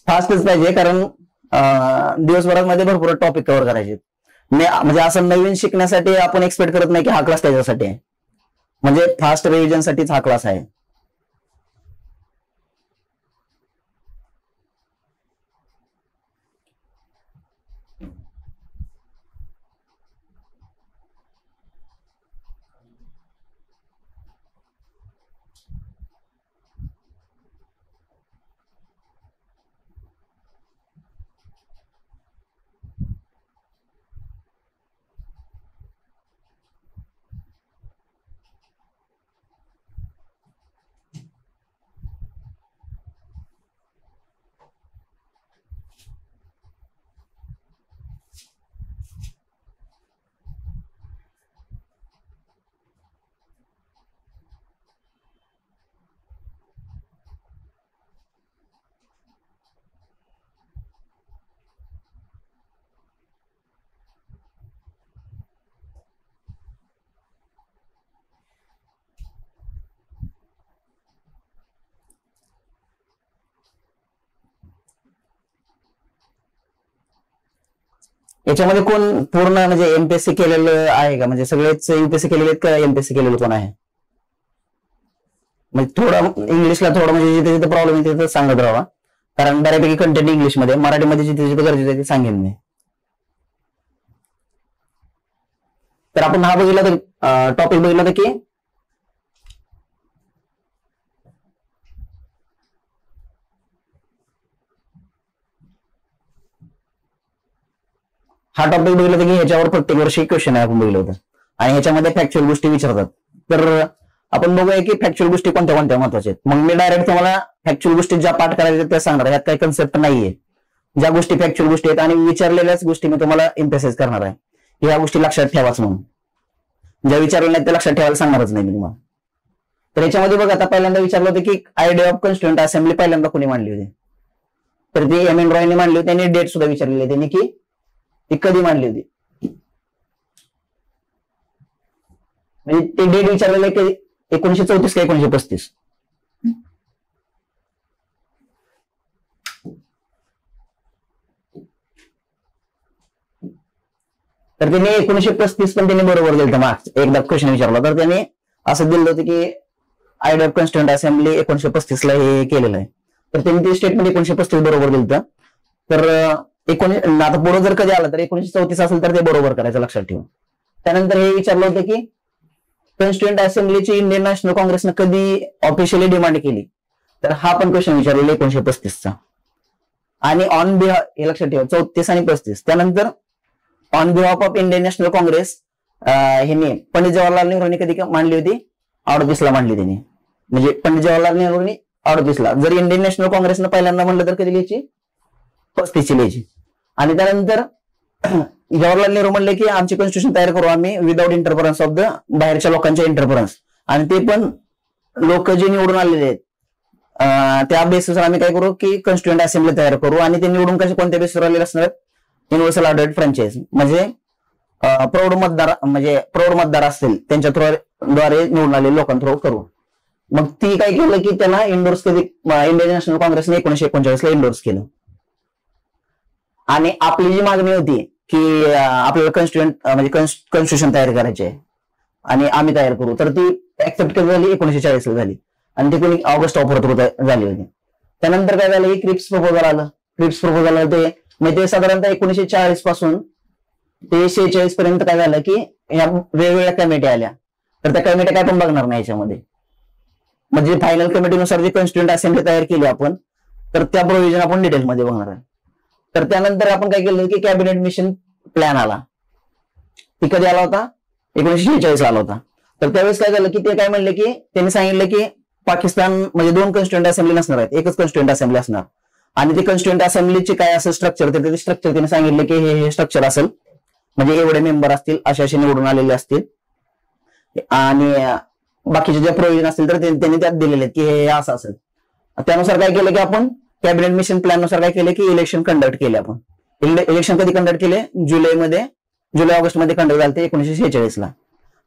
फास्टच पाहिजे, कारण दिवसभरामध्ये भरपूर टॉपिक कव्हर करायचे. म्हणजे असं नवीन शिकण्यासाठी आपण एक्सपेक्ट करत नाही की हा क्लास त्याच्यासाठी आहे, म्हणजे फास्ट रिव्हिजन साठीच हा क्लास आहे. याच्यामध्ये कोण पूर्ण म्हणजे एमपीएससी केलेलं आहे का, म्हणजे सगळेच युपीएससी केलेले आहेत का एमपीएससी केलेलं कोण आहे? म्हणजे थोडं इंग्लिशला थोडं म्हणजे जिथे जिथे प्रॉब्लेम आहे तिथे सांगत राहा, कारण बऱ्यापैकी कंटेंट इंग्लिशमध्ये, मराठीमध्ये जिथे जिथे गरजेचं आहे ते सांगेन मी. तर आपण हा बघितला तर टॉपिक बघितला तर की हा टॉपिक बघितला होता की ह्याच्यावर प्रत्येक वर्षी क्वेश्चन आहे आपण बघितलं होतं, आणि ह्याच्यामध्ये फॅक्च्युअल गोष्टी विचारतात. तर आपण बघूया की फॅक्च्युअल गोष्टी कोणत्या कोणत्या महत्वाच्या आहेत. मग मी डायरेक्ट तुम्हाला फॅक्च्युअल गोष्टी ज्या पाठ करायच्या त्या सांगणार, यात काही कन्सेप्ट नाहीये. ज्या गोष्टी फॅक्च्युअल गोष्टी आहेत आणि विचारलेल्याच गोष्टी मी तुम्हाला एम्फेसाइज करणार आहे, ह्या गोष्टी लक्षात ठेवाच म्हणून. ज्या विचारल्या नाही त्या लक्षात ठेवायला सांगणारच नाही मी तुम्हाला. तर याच्यामध्ये बघा, आता पहिल्यांदा विचारलं होतं की आयडिया ऑफ कॉन्स्टिट्युएंट असेंब्ली पहिल्यांदा कोणी मांडली होती, तर ती एम एन रॉयने मांडली होती. त्यांनी डेट सुद्धा विचारलेली आहे त्यांनी की ती कधी मांडली होती, म्हणजे ते डेट विचारलेलं आहे की 1934 का 1935. तर त्यांनी 1935 पण त्यांनी बरोबर दिलं होतं मार्क्स. एकदा क्वेश्चन विचारला तर त्यांनी असं दिलं होतं की आयडिया ऑफ कॉन्स्टिट्युएंट असेंब्ली 1935 ला हे केलेलं आहे. तर त्यांनी ते स्टेटमेंट 1935 बरोबर दिलं होतं. तर आता पुढे जर कधी आलं तर 1934 असेल तर ते बरोबर करायचं, लक्षात ठेवून. त्यानंतर हे विचारलं होतं की कॉन्स्टिट्युएंट असेंब्लीची इंडियन नॅशनल काँग्रेसनं कधी ऑफिशियली डिमांड केली, तर हा पण क्वेश्चन विचारलेला 1935 चा. आणि ऑन बिहाफ, हे लक्षात ठेवा, 34 आणि 35. त्यानंतर on behalf of Indian national Congress हे पंडित जवाहरलाल नेहरूंनी कधी मांडली होती, 38 ला मांडली त्यांनी. म्हणजे पंडित जवाहरलाल नेहरूंनी 38 ला. जर इंडियन नॅशनल काँग्रेसनं पहिल्यांदा म्हणलं तर कधी लिहायची, 35 ची लिहायची. आणि त्यानंतर जवाहरलाल नेहरू म्हणले की आमची कॉन्स्टिट्यूशन तयार करू आम्ही विदाऊट इंटरफरन्स ऑफ द बाहेरच्या लोकांच्या इंटरफरन्स, आणि ते पण लोक जे निवडून आलेले आहेत त्या बेसिसवर आम्ही काय करू की कॉन्स्टिट्युएंट असेंब्ली तयार करू. आणि ते निवडून कसे कोणत्या बेसिसवर आलेले असणार, युनिव्हर्सल ऑर्डर्ड फ्रँचाइज, म्हणजे प्रौढ मतदार असतील त्यांच्या द्वारे निवडून आलेले लोकांना थ्रू करू. मग ती काय केलं की त्यांना इंडोर्स कधी इंडियन नॅशनल काँग्रेसने 1939 ला इंडोर्स केलं. आणि आपली जी मागणी होती की आपल्याला कॉन्स्टिट्यूशन तयार करायचे आणि आम्ही तयार करू, तर ती ऍक्सेप्ट कधी झाली, 1940 ला झाली. आणि ती कोणी ऑगस्ट ऑफर थ्रू झाली होती. त्यानंतर काय झालं की क्रिप्स प्रपोजल आलं. क्रिप्स प्रपोजल ते म्हणजे ते साधारणतः 1940 पासून ते 46 पर्यंत काय झालं की या वेगवेगळ्या कमिटी आल्या. तर त्या कमिटी काय पण बघणार नाही याच्यामध्ये, म्हणजे फायनल कमिटीनुसार जी कॉन्स्टिट्युएंट असेंब्ली तयार केली आपण, तर त्या प्रोव्हिजन आपण डिटेलमध्ये बघणार आहे. तर त्यानंतर आपण काय केलं की कॅबिनेट मिशन प्लॅन आला. ती कधी आला होता, 1946 आला होता. तर त्यावेळेस काय झालं की ते काय म्हणले की त्यांनी सांगितलं की पाकिस्तान म्हणजे 2 कॉन्स्टिट्युएंट असेंब्ली नसणार आहेत, एकच कॉन्स्टिट्युएंट असेंब्ली असणार. आणि ते कॉन्स्टिट्युएंट असेंब्लीचे काय असेल स्ट्रक्चर, तर ते स्ट्रक्चर त्यांनी सांगितलं की हे स्ट्रक्चर असेल, म्हणजे एवढे मेंबर असतील, असे निवडून आलेले असतील, आणि बाकीचे जे प्रोव्हिजन असतील तर त्यांनी त्यात दिलेले आहेत की हे असं असेल. त्यानुसार काय केलं की आपण कॅबिनेट मिशन प्लॅन नुसार काय केलं की इलेक्शन कंडक्ट केले. आपण इलेक्शन कधी कंडक्ट केले, जुलै ऑगस्ट मध्ये कंडक्ट झाले 1946 ला.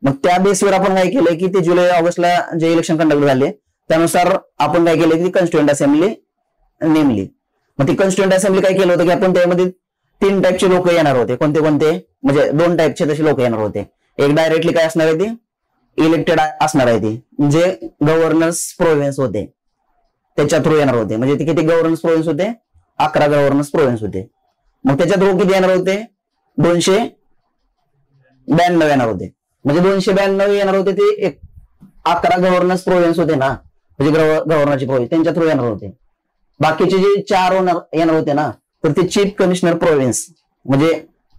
मग त्या बेसवर आपण काय केलं की ते जुलै ऑगस्टला जे इलेक्शन कंडक्ट झाले त्यानुसार आपण काय केलं की कॉन्स्टिट्युएंट असेंब्ली नेमली. मग ती कॉन्स्टिट्युएंट असेंब्ली काय केलं होतं की आपण त्यामध्ये 3 टाईपचे लोक येणार होते. कोणते म्हणजे 2 टाईपचे तसे लोक येणार होते. एक डायरेक्टली काय असणार आहे, ती इलेक्टेड असणार आहे, ती जे गव्हर्नन्स प्रोव्हिन्स होते त्याच्या थ्रू येणार होते. म्हणजे ते किती गव्हर्नन्स प्रोव्हिन्स होते, 11 गव्हर्नन्स प्रोव्हिन्स होते. मग त्याच्या थ्रू किती येणार होते, 292 येणार होते. म्हणजे 292 येणार होते ते 11 गव्हर्नन्स प्रोव्हिन्स होते ना, म्हणजे गव्हर्नरची प्रोव्हिन्स त्यांच्या थ्रू येणार होते. बाकीचे जे 4 येणार होते ना, तर ते चीफ कमिशनर प्रोव्हिन्स, म्हणजे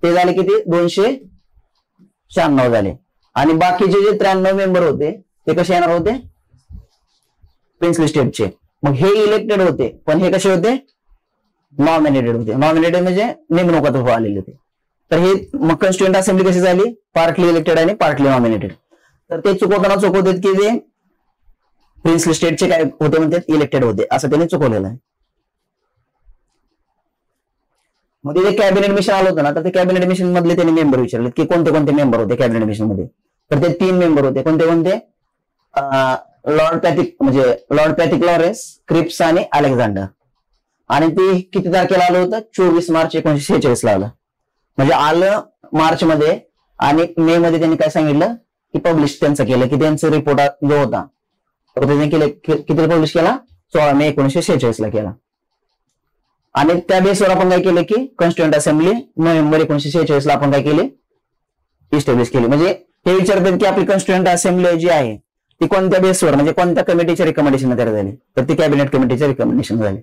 ते झाले किती 296 झाले. आणि बाकीचे जे 93 मेंबर होते ते कसे येणार होते, प्रिन्सली स्टेटचे. मग हे इलेक्टेड होते, पण हे कसे होते, नॉमिनेटेड होते. नॉमिनेटेड म्हणजे नेमणुकात आलेले होते. तर हे मग कॉन्स्टिट्युएंट असेंब्ली कशी झाली, पार्टली इलेक्टेड आणि पार्टली नॉमिनेटेड. तर ते चुकवतात की ते प्रिन्सली स्टेटचे काय होते म्हणतात, इलेक्टेड होते, असं त्यांनी चुकवलेलं आहे. मग ते कॅबिनेट मिशन आलं होतं ना, तर ते कॅबिनेट मिशन मधले त्यांनी मेंबर विचारले की कोणते कोणते मेंबर होते कॅबिनेट मिशन मध्ये. तर ते 3 मेंबर होते. कोणते लॉर्ड पॅथिक लॉरेन्स, क्रिप्स आणि अलेक्झांडर. आणि ते किती तारखेला आलं होतं, 24 मार्च 1946 ला आलं. म्हणजे आलं मार्च मध्ये आणि मे मध्ये त्यांनी काय सांगितलं की पब्लिश त्यांचं केलं की त्यांचा रिपोर्ट जो होता तो त्यांनी किती पब्लिश केला 16 मे 1946 ला केला. आणि त्या बेसवर आपण काय केलं की कॉन्स्टिट्युएंट असेंब्ली नोव्हेंबर 1946 ला आपण काय केली इस्टॅब्लिश केली. म्हणजे हे विचारतात की आपली कॉन्स्टिट्युएंट असेंब्ली जी आहे ती कोणत्या बेसवर म्हणजे कोणत्या कमिटीच्या रिकमेंडेशन तयार झाली तर ती कॅबिनेट कमिटीच्या रिकमेंडेशन झाली.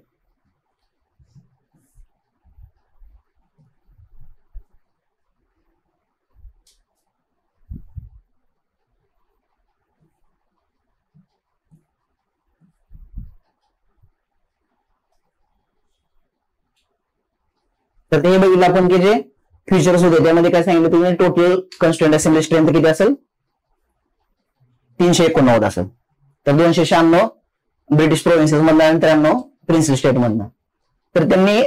तर ते बघितलं आपण की जे फीचर्स होते त्यामध्ये काय सांगितलं तुम्ही टोटल कॉन्स्टिट्युएंट असेंब्ली स्ट्रेंथ किती असेल 389 असेल. तर 296 ब्रिटिश प्रोव्हिन्सेस मधनं आणि 93 प्रिन्सिपल स्टेट मधनं. तर त्यांनी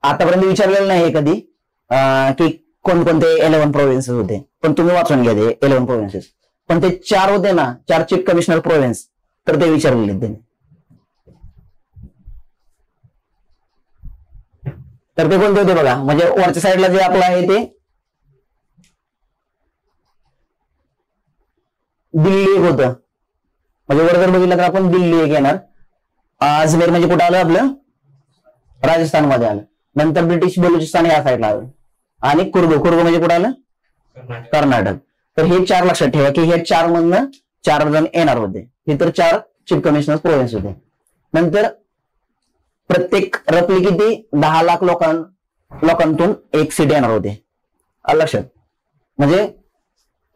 आतापर्यंत विचारलेलं नाही कधी की कोणकोणते 11 प्रोव्हिन्सेस होते पण तुम्ही वाचून घ्या ते 11 प्रोव्हिन्सेस. पण ते 4 होते ना 4 चीफ कमिशनर प्रोव्हिन्स तर ते विचारलेले त्यांनी. तर ते कोणते होते बघा म्हणजे वरच्या साईडला जे आपलं आहे ते दिल्ली एक होतं. म्हणजे वर जर बघितलं तर आपण दिल्ली एक येणार. अजमेर म्हणजे कुठं आलं आपलं राजस्थान मध्ये आलं. नंतर ब्रिटिश बलुचिस्तान या साईडला आलं आणि कुर्ग म्हणजे कुठं आलं कर्नाटक. तर हे 4 लक्षात ठेवा की हे 4 मधनं 4 जण येणार होते. हे तर 4 चीफ कमिशनर प्रोव्हिन्स होते. नंतर प्रत्येक रफली किती 10 लाख लोकांतून एक सीट येणार होते लक्षात. म्हणजे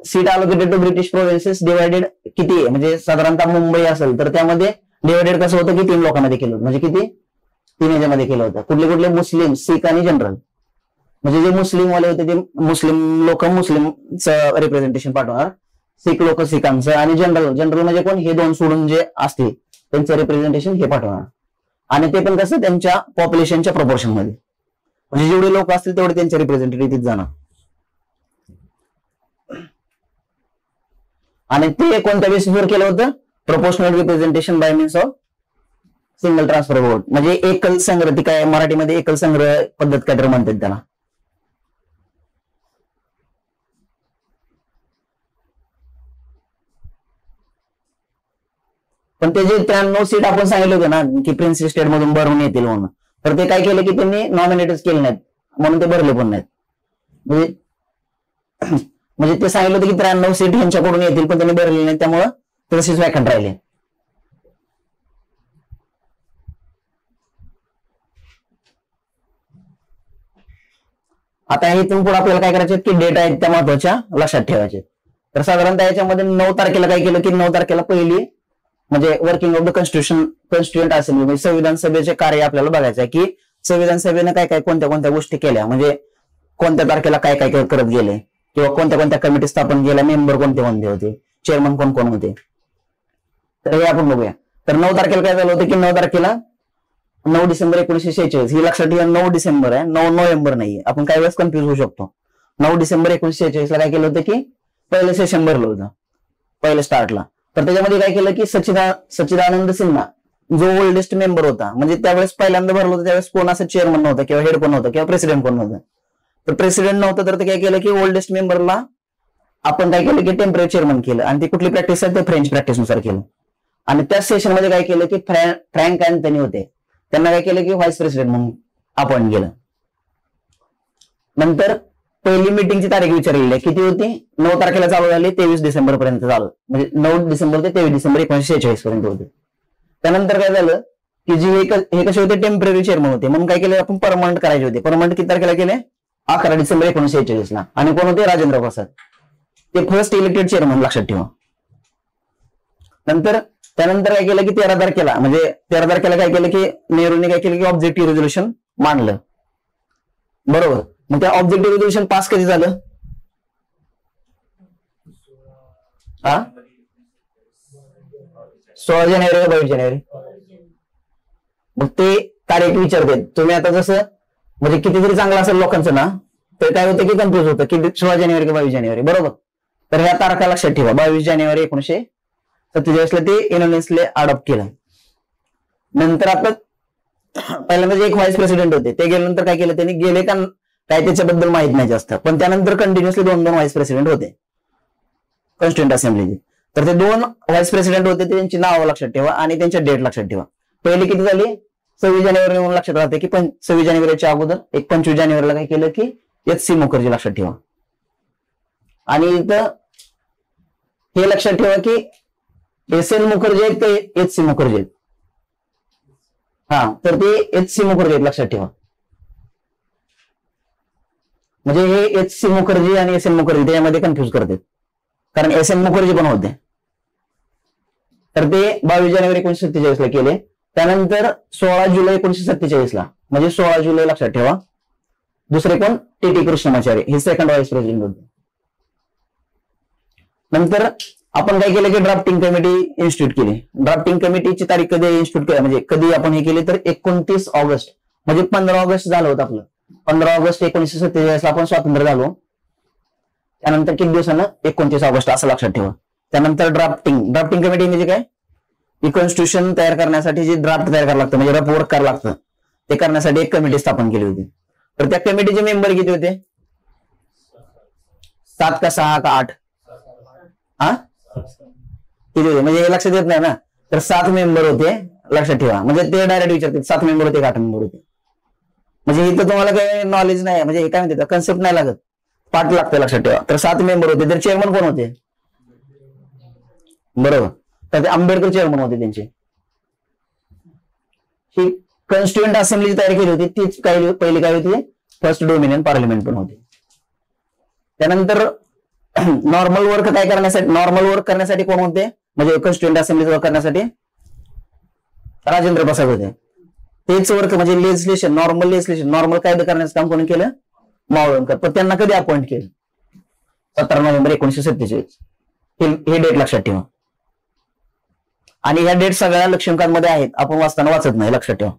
seat allocated to British provinces divided किती आहे म्हणजे साधारणतः मुंबई असेल तर त्यामध्ये डिवायडेड कसं होतं की 3 लोकांमध्ये केलं होतं. म्हणजे किती 3 ह्याच्यामध्ये केलं होतं. कुठले कुठले मुस्लिम सिख आणि जनरल. म्हणजे जे मुस्लिम वाले होते ते मुस्लिम लोक मुस्लिमचं रिप्रेझेंटेशन पाठवणार. सिख लोक सिखांचं आणि जनरल म्हणजे कोण हे 2 सोडून जे असतील त्यांचं रिप्रेझेंटेशन हे पाठवणार. आणि ते पण कसं त्यांच्या पॉप्युलेशनच्या प्रपोर्शन मध्ये म्हणजे जेवढे लोक असतील तेवढे त्यांचे रिप्रेझेंटेटिव्ह तिथे जाणार. आणि ते कोणत्या बेसिसवर केलं होतं proportional representation bye means of single transfer vote. म्हणजे एकल संग्रह ती काय मराठीमध्ये एकल संग्रह पद्धत काहीतरी म्हणतात त्याला. पण ते जे 93 सीट आपण सांगितलं होतं ना की प्रिन्सिपल स्टेट मधून भरून येतील म्हणून तर ते काय केलं की त्यांनी नॉमिनेटच केले नाहीत म्हणून ते भरले पण नाहीत. म्हणजे ते सांगितलं होतं की 93 सीट यांच्याकडून येतील पण त्यांनी भरले नाहीत त्यामुळं तसेच वॅकंट राहिले. आता इथून पुढे आपल्याला काय करायचे की डेटा आहेत त्या महत्वाच्या लक्षात ठेवायचे. तर साधारणतः याच्यामध्ये 9 तारखेला काय केलं की 9 तारखेला पहिली म्हणजे working of the constituent assembly म्हणजे संविधान सभेचे कार्य आपल्याला बघायचं आहे की संविधान सभेने काय काय कोणत्या गोष्टी केल्या म्हणजे कोणत्या तारखेला काय काय करत गेले किंवा कोणत्या कमिटी स्थापन केल्या मेंबर कोणते होते चेअरमन कोण होते. तर हे आपण बघूया. तर 9 तारखेला काय झालं होतं की 9 तारखेला 9 डिसेंबर 1946 ही लक्षात ठेवा 9 डिसेंबर आहे 9 नोव्हेंबर नाहीये. आपण काही वेळेस कन्फ्युज होऊ शकतो. 9 डिसेंबर 1946 ला काय केलं होतं की पहिलं सेशन भरलं होतं पहिल्या स्टार्टला. तर त्याच्यामध्ये काय केलं की सच्चिदानंद सिन्हा जो ओल्डेस्ट मेंबर होता म्हणजे त्यावेळेस पहिल्यांदा भरलं होतं त्यावेळेस कोण असं चेअरमन नव्हतं किंवा हेड कोण नव्हतं किंवा प्रेसिडेंट कोण नव्हतं. तर प्रेसिडेंट नव्हतं तर ते काय केलं की ओल्डेस्ट मेंबरला आपण काय केलं की टेम्पररी चेअरमन केलं आणि ती कुठली प्रॅक्टिस आहे ते फ्रेंच प्रॅक्टिसनुसार केलं. आणि त्याच सेशन मध्ये काय केलं की फ्रँक अँथनी होते त्यांना काय केलं की व्हाईस प्रेसिडेंट म्हणून अपॉइंट केलं. नंतर पहिली मीटिंगची तारीख विचारलेली आहे किती होती 9 तारखेला चालू झाली 23 डिसेंबर पर्यंत चालू म्हणजे 9 डिसेंबर ते 23 डिसेंबर 1946 पर्यंत होते. त्यानंतर काय झालं की जे हे कसे होते टेम्पररी चेअरमन होते म्हणून काय केलं आपण परमनंट करायचे होते. परमनंट किती तारखेला केले 11 डिसेंबर 1946 ला. आणि कोण होते राजेंद्र प्रसाद ते फर्स्ट इलेक्टेड चेअरमन लक्षात ठेवा. त्यानंतर काय केलं की 13 तारखेला म्हणजे 13 तारखेला काय केलं की नेहरूने काय केलं की ऑब्जेक्टिव्ह रेझोल्युशन मांडलं बरोबर. मग त्या ऑब्जेक्टिव्ह रेझोल्युशन पास कधी झालं 16 जानेवारी का 22 जानेवारी. मग ते तारीख विचारते तुम्ही आता जसं म्हणजे किती जरी चांगलं असेल लोकांचं ना तर काय होतं की कन्फ्युज होतं की 16 जानेवारी का 22 जानेवारी बरोबर. तर ह्या तारखा लक्षात ठेवा 22 जानेवारी 1947 ला ते युनियनने अडॉप्ट केलं. नंतर आपलं पहिल्यांदा जे एक व्हाईस प्रेसिडेंट होते ते गेल्यानंतर काय केलं त्यांनी गेले का काय त्याच्याबद्दल माहित नाही जास्त. पण त्यानंतर कंटिन्युअसली 2 व्हाईस प्रेसिडेंट होते कॉन्स्टिट्युएंट असेंब्लीचे. तर ते 2 व्हाईस प्रेसिडेंट होते, त्यांची नावं लक्षात ठेवा आणि त्यांच्या डेट लक्षात ठेवा. पहिली किती झाली 26 जानेवारी म्हणून लक्षात राहते की 26 जानेवारीच्या अगोदर 25 जानेवारीला काय केलं की एच सी मुखर्जी लक्षात ठेवा. आणि इथं हे लक्षात ठेवा की एस एन मुखर्जी आहेत ते एच सी मुखर्जी आहेत. तर ते एच सी मुखर्जी आहेत लक्षात ठेवा. म्हणजे हे एच सी मुखर्जी आणि एस एन मुखर्जी त्याच्यामध्ये कन्फ्युज करतात, कारण एस एन मुखर्जी पण होते. तर ते 22 जानेवारी 1947 ला केले. त्यानंतर 16 जुलै 1947 ला, म्हणजे 16 जुलै लक्षात ठेवा. दुसरे कोण टी टी कृष्णमाचारी, हे सेकंड व्हाईस प्रेसिडेंट होते. नंतर आपण काय केलं की ड्राफ्टिंग कमिटी इन्स्टिट्यूट केली. ड्राफ्टिंग कमिटीची तारीख कधी इन्स्टिट्यूट केली, म्हणजे कधी आपण हे केले तर 29 ऑगस्ट, म्हणजे 15 ऑगस्ट झालं होतं आपलं. 15 ऑगस्ट 1947 ला आपण स्वातंत्र्य झालो. त्यानंतर किती दिवसानं 29 ऑगस्ट असं लक्षात ठेवा. त्यानंतर ड्राफ्टिंग कमिटी म्हणजे काय, कॉन्स्टिट्यूशन तयार करण्यासाठी जे ड्राफ्ट तयार करावं लागतं, म्हणजे रफ वर्क करावं लागतं, ते करण्यासाठी एक कमिटी स्थापन केली होती. तर त्या कमिटीचे मेंबर किती होते, 7 का 6 का 8 किती होते, म्हणजे हे लक्षात येत नाही ना. तर 7 मेंबर होते लक्षात ठेवा. म्हणजे ते डायरेक्ट विचारतात 7 मेंबर होते का 8 मेंबर होते. म्हणजे इथं तुम्हाला काही नॉलेज नाही, म्हणजे काय म्हणते कन्सेप्ट नाही लागत, पाठ लागतं लक्षात ठेवा. तर 7 मेंबर होते. तर चेअरमन कोण होते, बरोबर, तर ते आंबेडकर चेअरमन होते त्यांचे. ही कॉन्स्टिट्युएंट असेंब्लीची तयारी केली होती, तीच पहिली काय होती, फर्स्ट डोमिनियन पार्लिमेंट पण होती. त्यानंतर नॉर्मल वर्क काय करण्यासाठी, नॉर्मल वर्क करण्यासाठी कोण होते, म्हणजे कॉन्स्टिट्युएंट असेंब्ली वर्क करण्यासाठी राजेंद्र प्रसाद होते. तेच वर्क म्हणजे लेजिस्लेशन, नॉर्मल कायदे करण्याचं काम कोणी केलं, मावळणकर. पण त्यांना कधी अपॉइंट केलं, 17 नोव्हेंबर 1947. हे डेट लक्षात ठेवा. आणि ह्या डेट सगळ्या लक्ष्मीकांत आहेत, आपण वाचताना वाचत नाही, लक्षात ठेवा.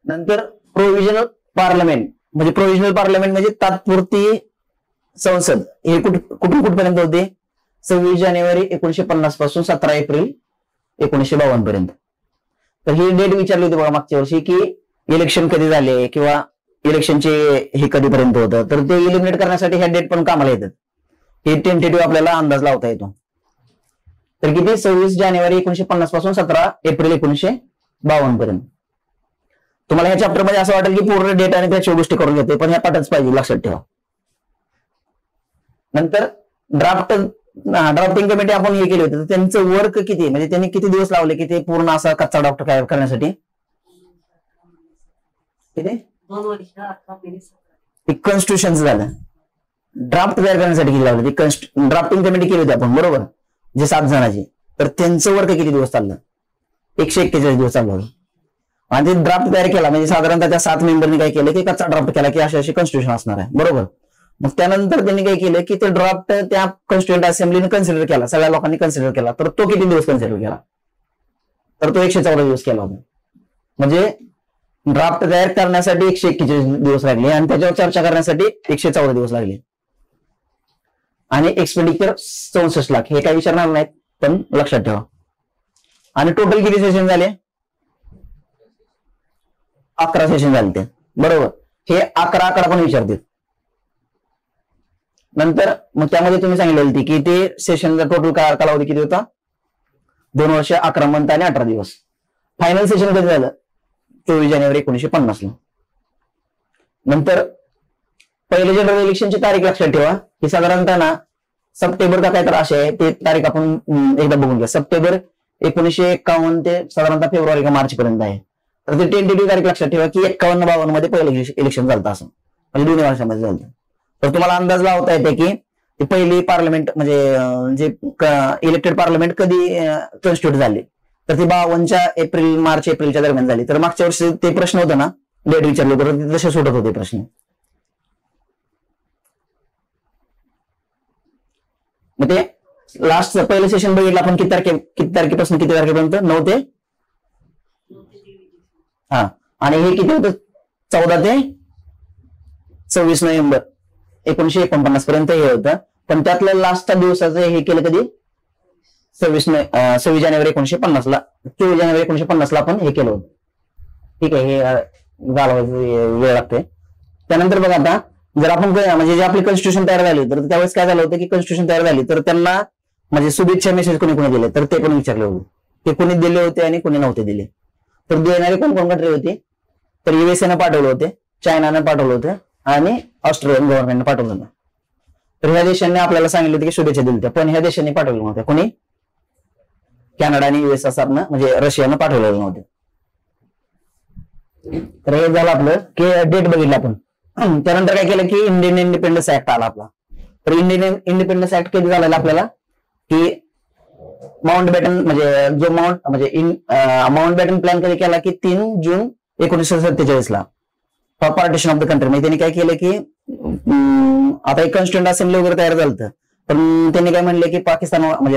नंतर प्रोव्हिजनल पार्लमेंट म्हणजे तात्पुरती संसद, हे कुठून कुठपर्यंत होते, 26 जानेवारी 1950 पासून 17 एप्रिल 1952 पर्यंत. तर ही डेट विचारली होती बघा मागच्या वर्षी की इलेक्शन कधी झाले किंवा इलेक्शनचे हे कधीपर्यंत होतं. तर ते इलिमिनेट करण्यासाठी ह्या डेट पण कामाला येतात. हे टेंटेटिव्ह आपल्याला अंदाज लावता येतो. तर किती, 26 जानेवारी 1950 पासून 17 एप्रिल 1952 पर्यंत. तुम्हाला ह्या चॅप्टर मध्ये असं वाटेल की पूर्ण डेट आणि त्याच्या गोष्टी करून घेते, पण ह्या पाठच पाहिजे, लक्षात ठेवा. नंतर ड्राफ्टिंग कमिटी आपण हे केले होते, तर त्यांचं वर्क किती, म्हणजे त्यांनी किती दिवस लावले की ते पूर्ण असा कच्चा ड्राफ्ट तयार करण्यासाठी, किती कॉन्स्टिट्यूशन झालं, ड्राफ्ट तयार करण्यासाठी किती लावले, ड्राफ्टिंग कमिटी केली होती आपण, बरोबर, जे 7 जणांची. तर त्यांचं वर्क किती दिवस चाललं, 141 दिवस चाललं होतं. आणि ते ड्राफ्ट तयार केला, म्हणजे साधारणतः त्या 7 मेंबरनी काय केलं की कच्चा ड्राफ्ट केला की अशी कॉन्स्टिट्यूशन असणार आहे, बरोबर. मग त्यानंतर त्यांनी काय केलं की ते ड्राफ्ट त्या कॉन्स्टिट्युएंट असेंब्लीने कन्सिडर केला, सगळ्या लोकांनी कन्सिडर केला. तर तो किती दिवस कन्सिडर केला, तर तो 114 दिवस केला होता. म्हणजे ड्राफ्ट तयार करण्यासाठी 141 दिवस लागले आणि त्याच्यावर चर्चा करण्यासाठी 114 दिवस लागले. आणि एक्सपेंडिचर 64 लाख, हे काही विचारणार नाहीत, पण लक्षात ठेवा. आणि टोटल किती सेशन झाले, 11 सेशन झाले ते, बरोबर. हे 11 आकडा पण विचारतात. नंतर मग त्यामध्ये तुम्ही सांगितले की ते सेशनचा टोटल कालावधी किती होता, 2 वर्ष 11 मंथ आणि 18 दिवस. फायनल सेशन कधी झालं, 24 जानेवारी 1950 ला. नंतर पहिले जनरल इलेक्शनची तारीख लक्षात ठेवा, ही साधारणतः ना सप्टेंबर का काय तर अशी आहे, ते तारीख आपण एकदा बघून घ्या. सप्टेंबर 1951 ते साधारणतः फेब्रुवारी का मार्च पर्यंत आहे. तर ते टेंटेटिव्ह तारीख लक्षात ठेवा की 51-52 मध्ये पहिलं इलेक्शन झालं, असं म्हणजे 2 वर्षांमध्ये झालं. तर तुम्हाला अंदाज लावता येते की ती पहिली पार्लमेंट म्हणजे जे इलेक्टेड पार्लमेंट कधी कॉन्स्टिट्यूट झाली, तर ती 52 मार्च एप्रिलच्या दरम्यान झाली. तर मागच्या वर्षी ते प्रश्न होतं ना, डेट विचारले तर ते तसे सुटत होते प्रश्न. मग ते लास्ट पहिलं सेशन बघितलं आपण किती तारखेपासून किती तारखेपर्यंत, 9 ते आणि हे किती होतं, 14 ते 26 नोव्हेंबर 1949 पर्यंत हे होतं. पण त्यातलं लास्टच्या दिवसाचं हे केलं कधी, 26 जानेवारी 1950 ला, 24 जानेवारी 1950 ला आपण हे केलं होतं. ठीक आहे, हे घालवायचं वेळ लागते. त्यानंतर बघा आता जर आपण म्हणजे जे आपली कॉन्स्टिट्यूशन तयार झाली तर त्यावेळेस काय झालं होतं की कॉन्स्टिट्यूशन तयार झाली तर त्यांना म्हणजे शुभेच्छा मेसेज कोणी कोणी दिले तर ते पण विचारले होते, ते कोणी दिले होते आणि कोणी नव्हते दिले. तर देणारी कोण कोण कंट्री होती तर युएसएनं पाठवले होते, चायनानं पाठवलं होतं आणि ऑस्ट्रेलियन गव्हर्नमेंटनं पाठवलं होतं. तर ह्या देशांनी आपल्याला सांगितलं होतं की शुभेच्छा दिल्या पण ह्या देशांनी पाठवले नव्हत्या. कोणी कॅनडा आणि युएसएसआरनं म्हणजे रशियानं पाठवलेलं नव्हते. तर हे झालं आपलं की डेट बघितलं आपण. त्यानंतर काय केलं की इंडियन इंडिपेंडन्स ऍक्ट आला आपला. तर इंडियन इंडिपेंडन्स ऍक्ट कधी झालेला आपल्याला की माउंट बॅटन म्हणजे जो माउंट बॅटन प्लॅन कधी केला की 3 जून 1947 ला for partition of the country. म्हणजे त्यांनी काय केलं की आता एक कॉन्स्टिट्यूंट असेंब्ली वगैरे तयार झालं पण त्यांनी काय म्हणले की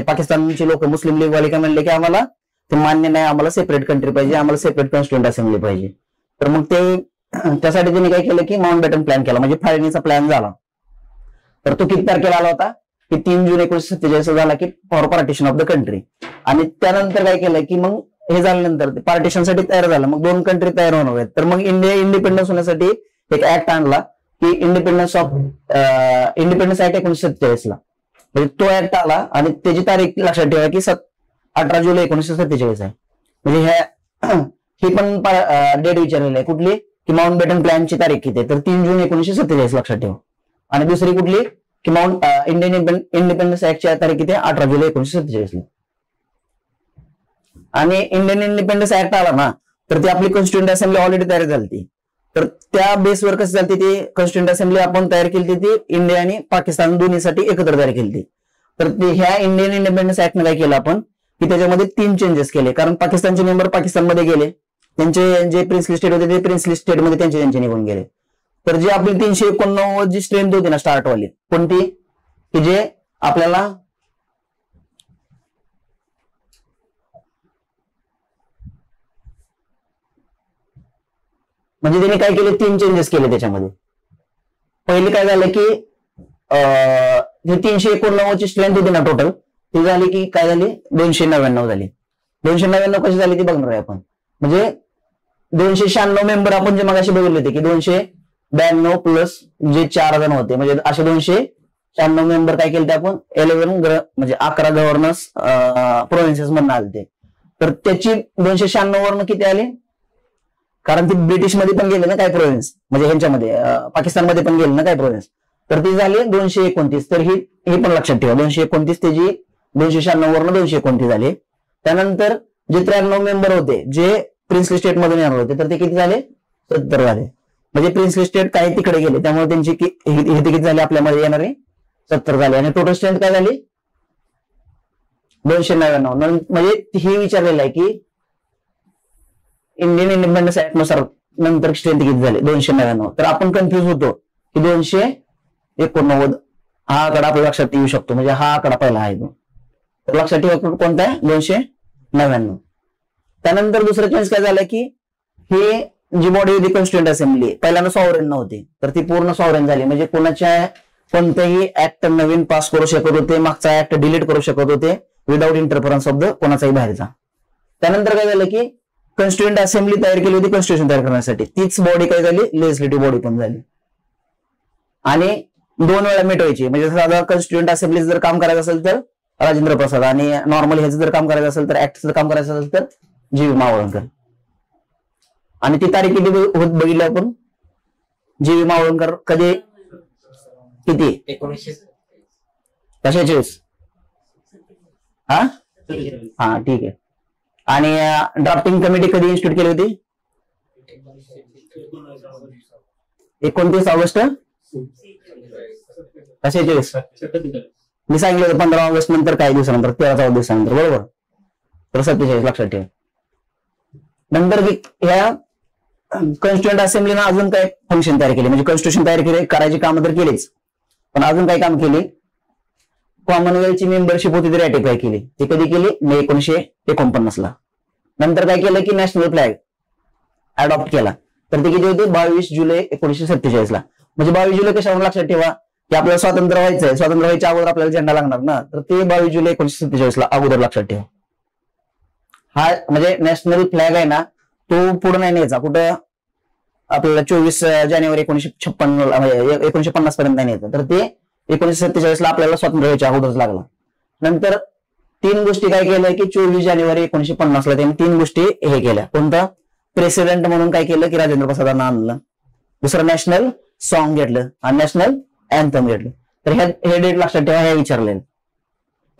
पाकिस्तानची लोक मुस्लिम लीग वाले काय म्हणले की आम्हाला ते मान्य नाही, आम्हाला सेपरेट कंट्री पाहिजे, आम्हाला सेपरेट कॉन्स्टिट्यूंट असेंब्ली पाहिजे. तर मग त्यासाठी त्यांनी काय केलं की माउंट बॅटन प्लॅन केला म्हणजे फाळणीचा प्लॅन झाला. तर तो किती तारखेला आला होता की 3 जून 1947 झाला की for partition of the country. आणि त्यानंतर काय केलं की मग हे झाल्यानंतर पार्टिशनसाठी तयार झालं, मग 2 कंट्री तयार होणार आहेत. तर मग इंडिया इंडिपेंडन्स होण्यासाठी एक ऍक्ट आणला की इंडिपेंडन्स ऍक्ट 1947 ला. म्हणजे तो ऍक्ट आला आणि त्याची तारीख लक्षात ठेवा की 18 जुलै 1947 आहे. म्हणजे ही पण डेट विचारलेली आहे कुठली की माउंट बॅटन प्लॅनची तारीख किती आहे तर 3 जून 1947 लक्षात ठेवा. आणि दुसरी कुठली की इंडियन इंडिपेंडन्स ऍक्टची तारीख किती आहे 18 जुलै 1947 ला. आणि इंडियन इंडिपेंडन्स ऍक्ट आला ना तर ती आपली कॉन्स्टिट्यूंट असेंब्ली ऑलरेडी तयार झाली. तर त्या बेसवर कसं झाली ती कॉन्स्टिट्यूंट असेंब्ली आपण तयार केली ती इंडिया आणि पाकिस्तान दोन्हीसाठी एकत्र तयार केली. तर ह्या इंडियन इंडिपेंडन्स ऍक्टने काय केलं आपण की त्याच्यामध्ये 3 चेंजेस केले. कारण पाकिस्तानचे मेंबर पाकिस्तानमध्ये गेले, त्यांचे जे प्रिन्सली स्टेट होते ते प्रिन्सली स्टेटमध्ये त्यांचे निघून गेले. तर जी आपली 389 जी स्ट्रेंथ होती ना स्टार्टवाली कोणती की जे आपल्याला म्हणजे त्यांनी काय केले 3 चेंजेस केले त्याच्यामध्ये. पहिले काय झालं की जे 389 ची स्ट्रेंथ होती ना टोटल ती झाली की काय झाली 299 झाली. 299 कशी झाली ती बघणार आहे आपण. म्हणजे 296 मेंबर आपण जे मगाशी बघितले होते की 292 प्लस जे 4 जण होते म्हणजे असे 296 मेंबर काय केले ते आपण 11 गव्हर्नर्स प्रोव्हिन्सेस म्हणून आले. तर त्याची 296 वरनं किती आले कारण ती ब्रिटिश मध्ये पण गेले ना काय प्रोव्हिन्स म्हणजे ह्यांच्यामध्ये पाकिस्तानमध्ये पण गेले ना काय प्रोव्हिन्स. तर ती झाली 229. तर ही पण लक्षात ठेवा 229 त्याची 296 वरनं 229 झाली. त्यानंतर जे 93 मेंबर होते जे प्रिन्सली स्टेट मधून येणार होते तर ते किती झाले 70 झाले. म्हणजे प्रिन्सली स्टेट काही तिकडे गेले त्यामुळे त्यांची किती झाले आपल्यामध्ये येणारे 70 झाले. आणि टोटल स्ट्रेंथ काय झाली 299. म्हणजे हे विचारलेलं आहे की इंडियन इंडिपेंडन्स ऍक्ट नुसार नंतर स्ट्रेंथ किती झाली 299. तर आपण कन्फ्युज होतो की 289 हा आकडा आपल्या लक्षात येऊ शकतो म्हणजे हा आकडा पहिला आहे तो. तर लक्षात ठेवा कोणता आहे 299. त्यानंतर दुसरं चेंज काय झालं की हे जी बॉडी होती कॉन्स्टिट्यूंट असेंब्ली पहिल्यांदा सॉव्हरेन नव्हती तर ती पूर्ण सॉव्हरेन झाली. म्हणजे कोणताही ऍक्ट नवीन पास करू शकत होते, मागचा ऍक्ट डिलीट करू शकत होते विदाऊट इंटरफरन्स ऑफ द कोणाचाही बाहेरचा. त्यानंतर काय झालं की कॉन्स्टिट्यूंट असेंब्ली तयार केली होती कॉन्स्टिट्यूशन तयार करण्यासाठी तीच बॉडी काय झाली लेजिस्लेटिव्ह बॉडी पण झाली. आणि 2 वेळा मिटवायची म्हणजे साधा कॉन्स्टिट्यूंट असेंब्ली जर काम करायचं असेल तर राजेंद्र प्रसाद आणि नॉर्मल ह्याचं जर काम करायचं असेल तर ऍक्टचं काम करायचं असेल तर जी व्ही मावळणकर. आणि ती तारीख किती होत बघितली आपण जी व्ही मावळणकर कधी किती 1947 हा ठीक आहे. आणि ड्राफ्टिंग कमिटी कधी इन्स्टिट्यूट केली होती 29 ऑगस्ट 47. मी सांगितलं होतं 15 ऑगस्ट नंतर काही दिवसानंतर 13 दिवसानंतर बरोबर. तर 47 लक्षात ठेवा. नंतर ह्या कॉन्स्टिट्यूंट असेंब्लीनं अजून काय फंक्शन तयार केले म्हणजे कॉन्स्टिट्यूशन तयार केले करायची कामं तर केलीच पण अजून काय काम केली कॉमनवेल्थची मेंबरशिप होती ती रॅटिफाय केली. ती कधी केली मे 1949 ला. नंतर काय केलं की नॅशनल फ्लॅग अडॉप्ट केला तर ते किती होते 22 जुलै 1947 ला. म्हणजे 22 जुलै कशावर लक्षात ठेवा की आपल्याला स्वातंत्र्य व्हायचंय स्वातंत्र्य व्हायच्या अगोदर आपल्याला झेंडा लागणार ना तर ते 22 जुलै 1947 ला अगोदर लक्षात ठेवा. हा म्हणजे नॅशनल फ्लॅग आहे ना तो पुढे नाही न्यायचा कुठं आपल्याला 24 जानेवारी 1950 पर्यंत नाही येतं, तर ते 1947ला आपल्याला स्वातंत्र्य व्हायच्या अगोदरच लागला. नंतर 3 गोष्टी काय केल्या की 24 जानेवारी 1950ला त्यांनी 3 गोष्टी हे केल्या. कोणतं? प्रेसिडेंट म्हणून काय केलं की राजेंद्र प्रसादांना आणलं. दुसरं नॅशनल सॉन्ग घेतलं आणि नॅशनल अँथम घेतलं. तर हे डेट लक्षात ठेवा, हे विचारले.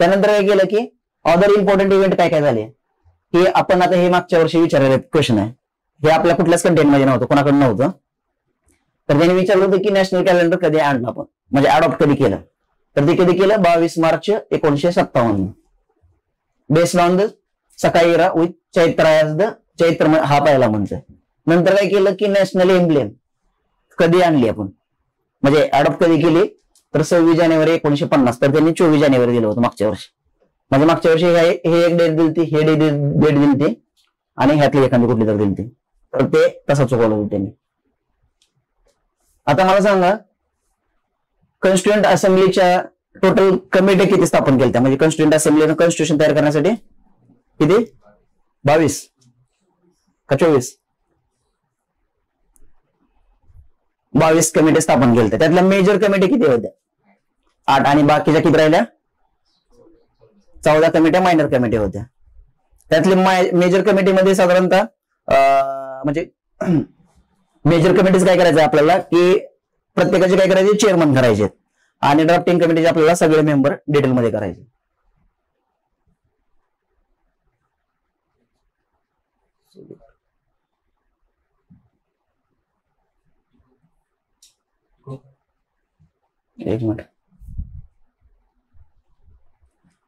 त्यानंतर काय केलं की अदर इम्पॉर्टंट इव्हेंट काय काय झाले की आपण आता हे मागच्या वर्षी विचारलेले क्वेश्चन आहे, हे आपल्या कुठल्याच कंटेंटमध्ये नव्हतं, कोणाकडे नव्हतं. तर त्यांनी विचारलं होतं की नॅशनल कॅलेंडर कधी आणलं आपण, म्हणजे अडॉप्ट कधी केलं. तर ते कधी केलं? 22 मार्च 1957. बेस्ड ऑन द सकाळी इरा विथ चैत्र हा पहिला मंथ. नंतर काय केलं की नॅशनल एम्ब्लेम कधी आणली आपण, म्हणजे अडॉप्ट कधी केली? तर 26 जानेवारी 1950. तर त्यांनी 24 जानेवारी दिलं होतं मागच्या वर्षी. म्हणजे मागच्या वर्षी हे एक डेट दिली, हे डेट दिली आणि ह्यातली एखादी कुठली तर दिली, तर ते तसं चुकवलं होतं त्यांनी. आता मला सांगा, कॉन्स्टिट्युएंट असेंब्लीच्या टोटल कमिटी किती स्थापन केल्या? म्हणजे कॉन्स्टिट्युएंट असेंब्लीनं कॉन्स्टिट्यूशन तयार करण्यासाठी किती? 22 का 24? 22 कमिटी स्थापन केल्या. त्यातल्या मेजर कमिटी किती होत्या? 8. आणि बाकीच्या किती राहिल्या? 14 कमिट्या मायनर कमिटी होत्या. त्यातली मेजर कमिटीमध्ये साधारणतः म्हणजे मेजर कमिटीज काय करायचं आपल्याला की प्रत्येकाचे काय करायचे? चेअरमन करायचे. आणि ड्राफ्टिंग कमिटीचे आपल्याला सगळे मेंबर डिटेलमध्ये करायचे. एक मिनिट.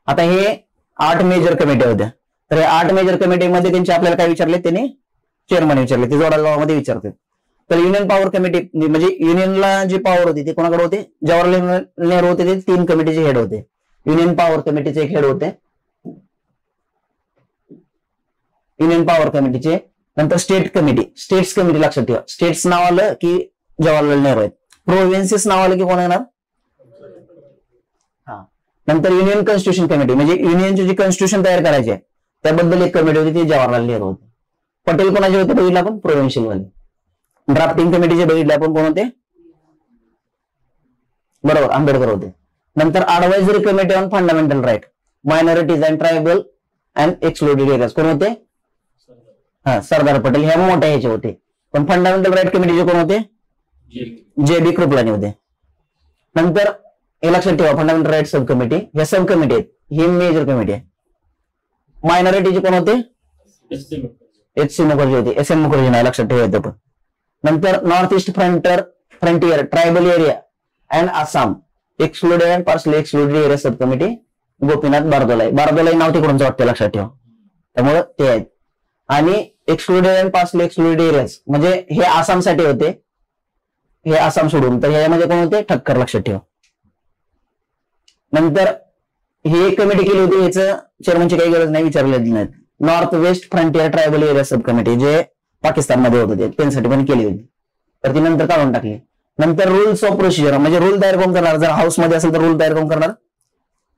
आता हे 8 मेजर कमिटी होत्या. तर हे 8 मेजर कमिटीमध्ये त्यांचे आपल्याला काय विचारले? त्यांनी चेअरमन विचारले, ते जोडा मध्ये विचारतात. तर युनियन पॉवर कमिटी म्हणजे युनियनला जी पॉवर होती ती कोणाकडे होते? जवाहरलाल नेहरू होते, ते 3 कमिटीचे हेड होते. युनियन पॉवर कमिटीचे एक हेड होते, युनियन पॉवर कमिटीचे. नंतर स्टेट कमिटी, स्टेट्स कमिटी लक्षात ठेवा. स्टेट्स नाव आलं की जवाहरलाल नेहरू आहेत. प्रोव्हिन्सेस नाव आलं की कोण येणार? हा. नंतर युनियन कॉन्स्टिट्यूशन कमिटी, म्हणजे युनियनचे जे कॉन्स्टिट्यूशन तयार करायचे त्याबद्दल एक कमिटी होती, ती जवाहरलाल नेहरू होते. पटेल कोणाचे होते बघितलं आपण? प्रोव्हिन्शियल वाले. ड्राफ्टिंग कमिटीचे बघितले आपण, कोण होते? बरोबर, आंबेडकर होते. नंतर advisory committee on fundamental right, minorities and tribal and excluded areas, कोण होते? सरदार पटेल. ह्या मोठ्या ह्याचे होते. पण फंडामेंटल राईट कमिटीचे कोण होते? जे.बी. कृपलानी होते. नंतर हे लक्षात ठेवा, फंडामेंटल राईट सब कमिटी, ह्या सब कमिटी आहेत, ही मेजर कमिटी आहे. मायनॉरिटीचे कोण होते? एच.सी. मुखर्जी होते. एस.एम. मुखर्जी नाही, लक्षात ठेवायचं. पण नंतर north east frontier tribal area and Assam excluded and partially excluded area sub committee Gopinath Bardoloi. Bardoloi नाव तिकडूनच वाटतं, लक्षात ठेवा. त्यामुळे ते आहेत. आणि excluded and partially excluded areas म्हणजे हे आसामसाठी होते, हे आसाम सोडून. तर ह्यामध्ये कोण होते? ठक्कर, लक्षात ठेवा. नंतर ही एक कमिटी केली होती, ह्याचं चेअरमनची काही गरज नाही, विचारलेली नाहीत. North west frontier tribal area sub committee, जे पाकिस्तानमध्ये होत होते, त्यांच्यासाठी पण केली होती. तर ती नंतर काढून टाकली. नंतर रूल्स ऑफ प्रोसिजर, म्हणजे रूल तयार कोण करणार? जर हाऊसमध्ये असेल तर रूल तयार कोण करणार?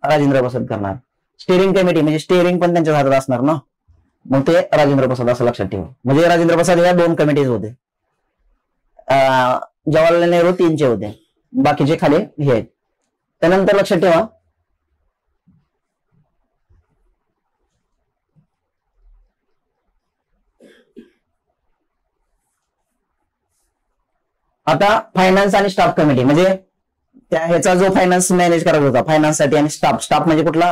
राजेंद्र प्रसाद करणार. स्टेअरिंग कमिटी, म्हणजे स्टेअरिंग पण त्यांच्या हातात असणार ना, मग ते राजेंद्र प्रसाद, असं लक्षात ठेवा. म्हणजे राजेंद्र प्रसाद या 2 कमिटीज होते. जवाहरलाल नेहरू 3चे होते, बाकीचे खाली हे आहेत. त्यानंतर लक्षात ठेवा, आता फायनान्स आणि स्टाफ कमिटी, म्हणजे ह्याचा जो फायनान्स मॅनेज करत होता, फायनान्ससाठी आणि स्टाफ म्हणजे कुठला?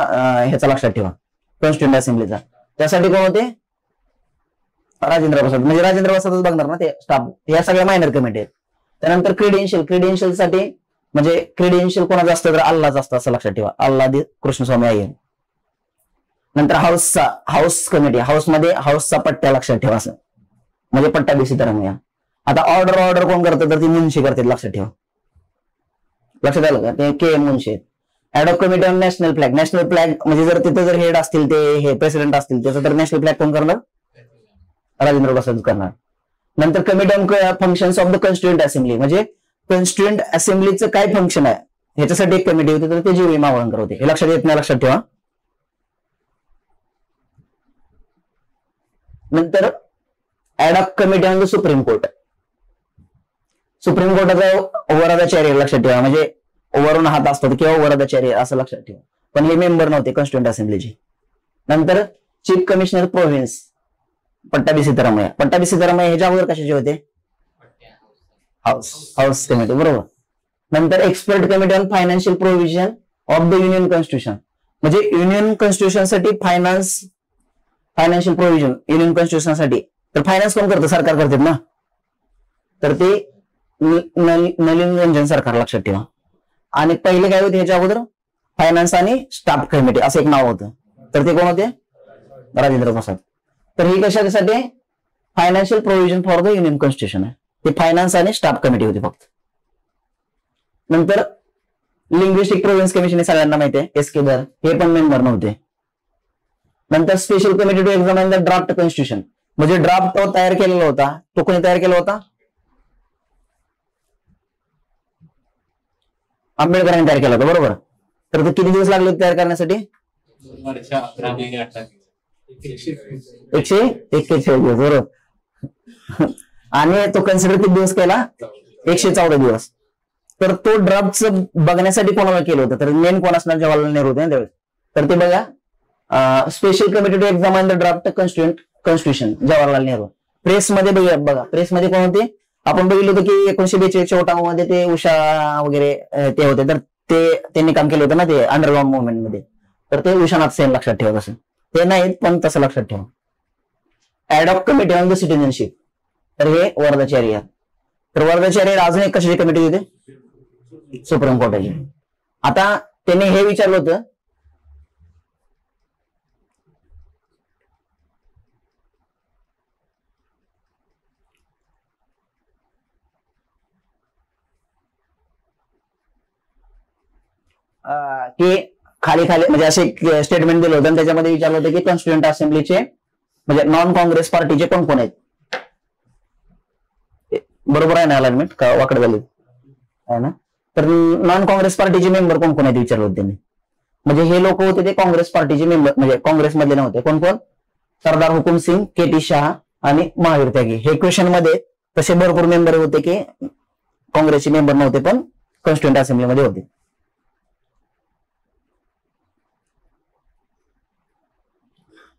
ह्याचा लक्षात ठेवा, कॉन्स्टिट्युएंट असेंब्लीचा. त्यासाठी कोण होते? राजेंद्र प्रसाद. म्हणजे राजेंद्र प्रसादच बघणार ना ते स्टाफ. या सगळ्या मायनर कमिटी आहेत. त्यानंतर क्रेडेन्शियल साठी, म्हणजे क्रेडेन्शियल कोणाचं असतं? तर अल्लाच असतं, असं लक्षात ठेवा. अल्लादी कृष्णस्वामी अय्यर. नंतर हाऊस कमिटी, हाऊसमध्ये हाऊसचा पट्ट्या लक्षात ठेवा, असं म्हणजे पट्टा बेसी तर या. आता ऑर्डर कोण करतं? तर ती मुन्शी करते, लक्षात ठेवा. लक्षात आलं का? ते K M Munshi. Ad hoc committee on national flag, national flag म्हणजे जर तिथे जर हेड असतील, ते हे प्रेसिडेंट असतील, त्याचं तर नॅशनल फ्लॅग कोण करणार? राजेंद्र प्रसाद करणार. नंतर committee on functions of the constituent assembly, म्हणजे कॉन्स्टिट्युएंट असेंब्लीचं काय फंक्शन आहे ह्याच्यासाठी एक कमिटी होती, तर ते जी.बी. मावळणकर होते. हे लक्षात येत नाही, लक्षात ठेवा. नंतर ad hoc committee on the supreme court, supreme कोर्टाचा वरदाचार्य लक्षात ठेवा, म्हणजे वरून हात असतो किंवा वरदाचार्य असं लक्षात ठेवा, पण हे मेंबर नव्हते कॉन्स्टिट्युएंट असेंब्लीचे. नंतर chief commissioner province Pattabhi Sitaramayya. Pattabhi Sitaramayya ह्याच्या अगोदर कशाचे होते? हाऊस कमिटी, बरोबर. नंतर expert committee on financial provision of the union constitution, म्हणजे युनियन कॉन्स्टिट्यूशन साठी फायनान्शियल प्रोव्हिजन युनियन कॉन्स्टिट्यूशन साठी. तर फायनान्स कोण करतं? सरकार करतात ना. तर ते नलिन रंजन सरकार लक्षात ठेवा. आणि पहिले काय होते ह्याच्या अगोदर? फायनान्स आणि स्टाफ कमिटी असं एक नाव होतं. तर ते कोण होते? राजेंद्र प्रसाद. तर ही कशासाठी? Financial provision for the union constitution आहे. ते फायनान्स आणि स्टाफ कमिटी होती फक्त. नंतर लिंग्विस्टिक प्रोव्हिन्स कमिशन सगळ्यांना माहिती आहे, एस के दर, हे पण मेंबर नव्हते. नंतर special committee to examine the draft constitution, म्हणजे ड्राफ्ट तयार केलेला होता, तो कोणी तयार केला होता? आंबेडकरांनी तयार केला होता, बरोबर. तर ते किती दिवस लागले तयार करण्यासाठी? 141 दिवस, बरोबर. आणि तो कन्सिडर किती दिवस केला? 114 दिवस. तर तो ड्राफ्टचं बघण्यासाठी कोणाला केलं होतं? तर मेन कोण असणार? जवाहरलाल नेहरू होते ना त्यावेळेस. तर ते बघा, special committee to examine the draft constitution, Jawaharlal Nehru. प्रेसमध्ये बघा, प्रेसमध्ये कोण होते? आपण बघितलं होतं की 1942 उठावामध्ये ते उषा वगैरे ते होते, तर ते त्यांनी काम केलं होतं ना ते अंडरग्राऊंड मुवमेंट मध्ये. तर ते उषानाथ सेन लक्षात ठेवा, तसं ते नाहीत पण तसं लक्षात ठेवा. ऍडॉप कमिटी ऑन द सिटिझनशिप, तर हे वरदाचार्य. तर वरदाचार्य अजून एक कशाची कमिटी होते? सुप्रीम कोर्टाची. आता त्यांनी हे विचारलं होतं की खाली म्हणजे असे स्टेटमेंट दिलं होतं, त्याच्यामध्ये विचारलं होतं की कॉन्स्टिट्युएंट असेंब्लीचे म्हणजे नॉन काँग्रेस पार्टीचे कोण कोण आहेत? बरोबर आहे ना अलाइनमेंट का वाकड झाली आहे ना? तर नॉन काँग्रेस पार्टीचे मेंबर कोण कोण आहेत विचारलं होतं त्यांनी. म्हणजे हे लोक होते ते काँग्रेस पार्टीचे मेंबर, म्हणजे काँग्रेसमधले नव्हते. कोण कोण? सरदार हुकुम सिंग, के.टी. शाह आणि महावीर त्यागी. हे क्वेश्चन मध्ये तसे भरपूर मेंबर होते की काँग्रेसचे मेंबर नव्हते पण कॉन्स्टिट्युएंट असेंब्लीमध्ये होते.